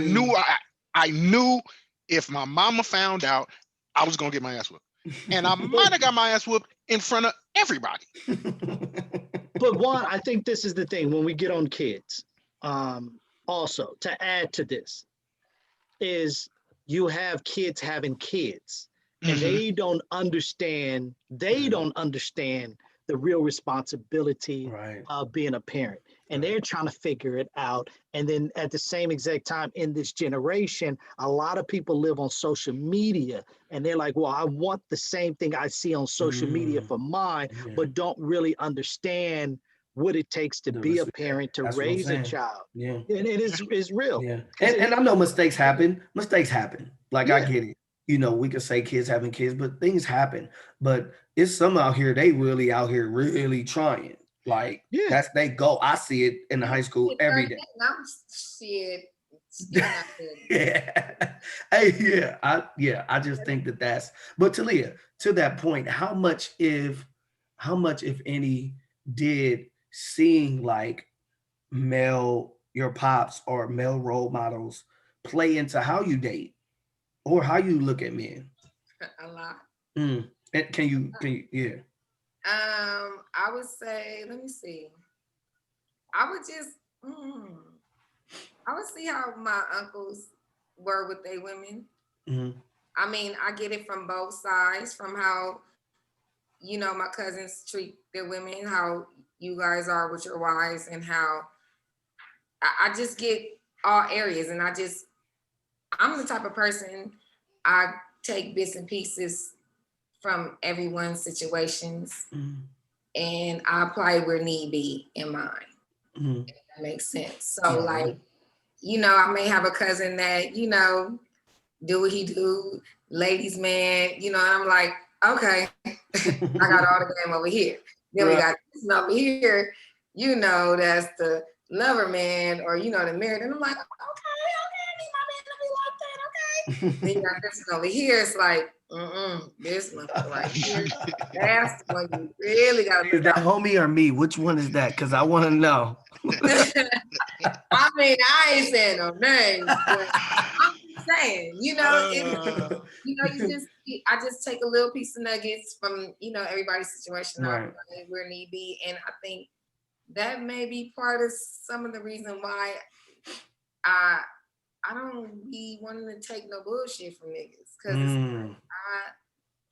knew if my mama found out, I was gonna get my ass whooped. And I might have got my ass whooped in front of everybody. But Juan, I think this is the thing when we get on kids. Also, to add to this, is you have kids having kids. and they don't understand the real responsibility Right. of being a parent, and they're trying to figure it out. And then at the same exact time, in this generation, a lot of people live on social media, and they're like, well, I want the same thing I see on social media for mine, Yeah. but don't really understand what it takes to be a parent, to That's what I'm raise a saying. child. Yeah. And it is real. Yeah. And I know mistakes happen. Mistakes happen. Like, I get it. You know, we could say kids having kids, but things happen. But it's some out here, they really out here really trying. Like, that's they go. I see it in the high school every day. I'm shit. Still not good. Yeah. Hey, I just think that's, but Talia, to that point, how much if any did seeing like your pops or male role models play into how you date or how you look at men? A lot. And can you, yeah. I would say, let me see. I would just, I would see how my uncles were with their women. I mean, I get it from both sides, from how, you know, my cousins treat their women, how you guys are with your wives, and how I just get all areas. And I'm the type of person, I take bits and pieces from everyone's situations and I apply where need be in mine. If that makes sense. So like, you know, I may have a cousin that, you know, do what he do, ladies man, you know, and I'm like, okay, I got all the game over here. Then we got this one over here, you know, that's the lover man, or, you know, the married. And I'm like, okay, I need my man to be like that, okay. Then you got this one over here. It's like, this one right here. That's the one you really got to Is that homie or me? Which one is that? Because I want to know. I mean, I ain't saying no names, but I'm just saying, you know, I just take a little piece of nuggets from, you know, everybody's situation, where need be. And I think that may be part of some of the reason why I don't be wanting to take no bullshit from niggas, because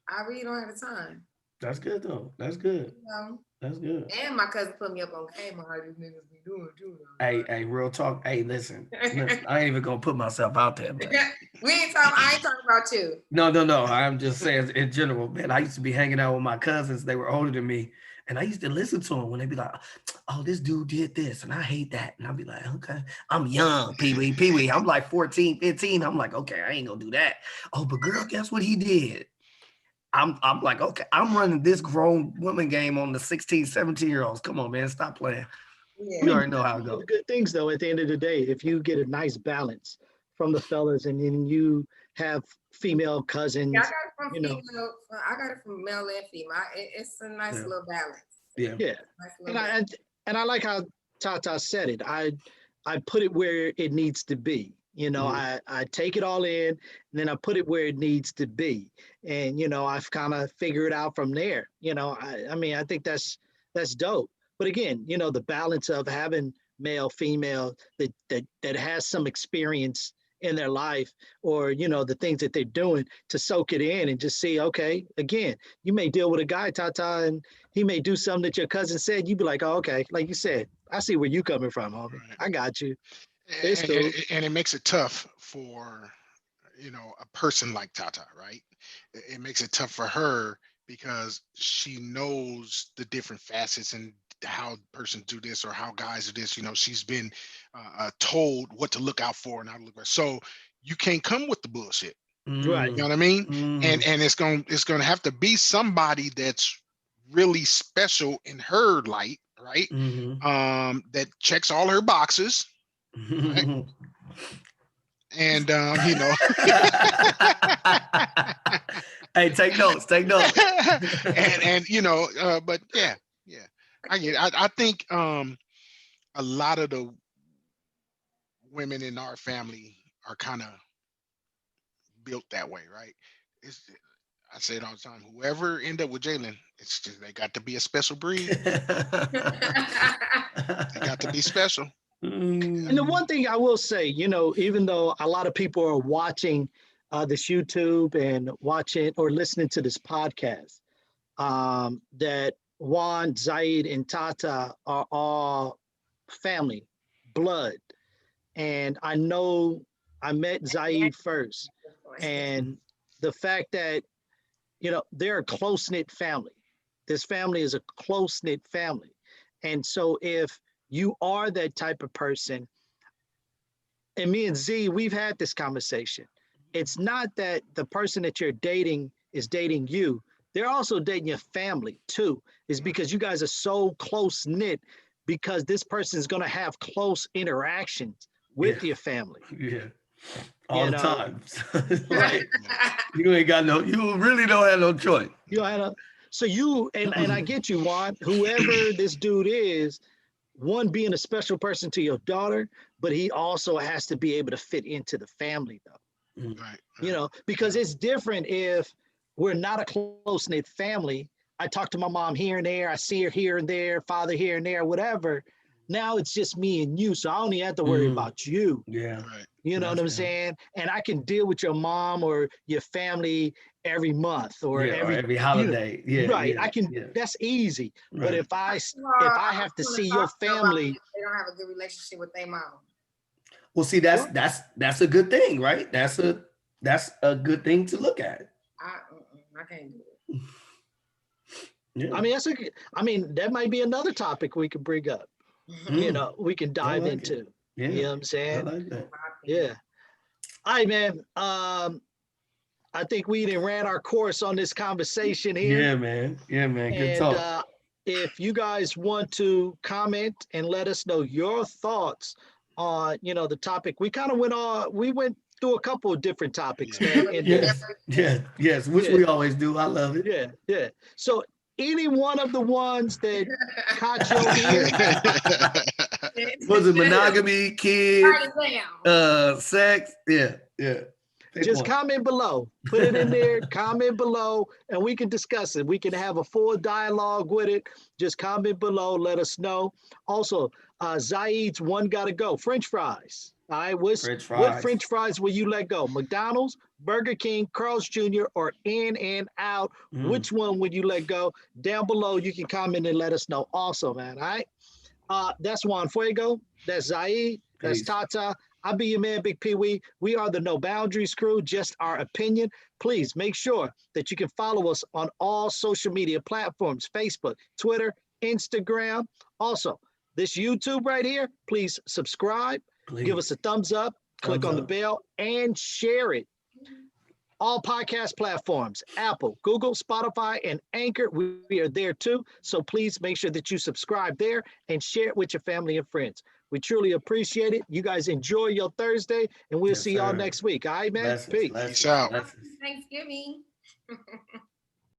I really don't have the time. That's good though. That's good. You know? That's good. And my cousin put me up on game on how these niggas be doing too. Hey, real talk. Hey, listen. I ain't even gonna put myself out there, man. I ain't talking about you. No. I'm just saying in general, man. I used to be hanging out with my cousins. They were older than me. And I used to listen to them when they be like, oh, this dude did this, and I hate that. And I'd be like, okay, I'm young, Pee-wee. I'm like 14, 15. I'm like, okay, I ain't gonna do that. Oh, but girl, guess what he did? I'm like, okay, I'm running this grown woman game on the 16, 17-year-olds. Come on, man, stop playing. Yeah. You already know how it goes. Good things, though, at the end of the day, if you get a nice balance from the fellas and then you have female cousins. Yeah, I got it from male and female. It's a nice little balance. Yeah. Nice and I like how Tata said it. I put it where it needs to be. You know, I take it all in, and then I put it where it needs to be. And, you know, I've kind of figured it out from there. You know, I mean, I think that's dope. But again, you know, the balance of having male, female that has some experience in their life, or, you know, the things that they're doing, to soak it in and just see, okay, again, you may deal with a guy, Tata, and he may do something that your cousin said. You'd be like, oh, okay, like you said, I see where you coming from, homie. I got you. And it makes it tough for, you know, a person like Tata, right? It makes it tough for her because she knows the different facets and how persons do this or how guys do this. You know, she's been told what to look out for and how to look for. So you can't come with the bullshit. Right. You know what I mean? And it's gonna have to be somebody that's really special in her light, right? That checks all her boxes. Right? And you know, hey, take notes. and you know, but yeah, I get it. I think a lot of the women in our family are kind of built that way, right? I say it all the time. Whoever end up with Jalen, it's just they got to be a special breed. They got to be special. And the one thing I will say, you know, even though a lot of people are watching this YouTube and watching or listening to this podcast, that Juan, Zaid, and Tata are all family, blood. And I know I met Zaid first. And the fact that, they're a close-knit family. This family is a close-knit family. And so if you are that type of person, and me and Z, we've had this conversation. It's not that the person that you're dating is dating you. They're also dating your family too. It's because you guys are so close-knit because this person is going to have close interactions with your family. Yeah. All the time. Right. You ain't got you really don't have no choice. So you, and I get you, Juan, whoever this dude is, one being a special person to your daughter, but he also has to be able to fit into the family though. Right. Because it's different if we're not a close-knit family. I talk to my mom here and there, I see her here and there, father here and there, whatever. Now it's just me and you, so I only have to worry about you. Yeah. Right. You know what I'm saying? And I can deal with your mom or your family every month or every holiday. Right. I can. That's easy. Right. But if I have to see your family, they don't have a good relationship with their mom. Well, see, that's a good thing, right? That's a good thing to look at. I can't do it. Yeah. I mean, that might be another topic we could bring up. We can dive into. Yeah. You know what I'm saying? I like that. Yeah. All right, man. I think we done ran our course on this conversation here. Yeah, man. Good talk. If you guys want to comment and let us know your thoughts on, the topic, we went through a couple of different topics, man. Yes, which we always do. I love it. Yeah. So any one of the ones that caught your ear, was it monogamy, kids, sex? Yeah. Just comment below. Put it in there, comment below, and we can discuss it. We can have a full dialogue with it. Just comment below, let us know. Also, Zaid's one gotta go. French fries. All right, what French fries will you let go? McDonald's, Burger King, Carl's Jr., or In and Out? Which one would you let go? Down below, you can comment and let us know also, man. All right. That's Juan Fuego. That's Zaid. That's Tata. I'll be your man, Big Pee Wee. We are the No Boundaries crew, just our opinion. Please make sure that you can follow us on all social media platforms, Facebook, Twitter, Instagram. Also, this YouTube right here, please subscribe, give us a thumbs up, click on the bell, and share it. All podcast platforms, Apple, Google, Spotify, and Anchor, we are there too. So please make sure that you subscribe there and share it with your family and friends. We truly appreciate it. You guys enjoy your Thursday, and we'll see y'all next week. All right, man? Peace. Peace out. Thanksgiving.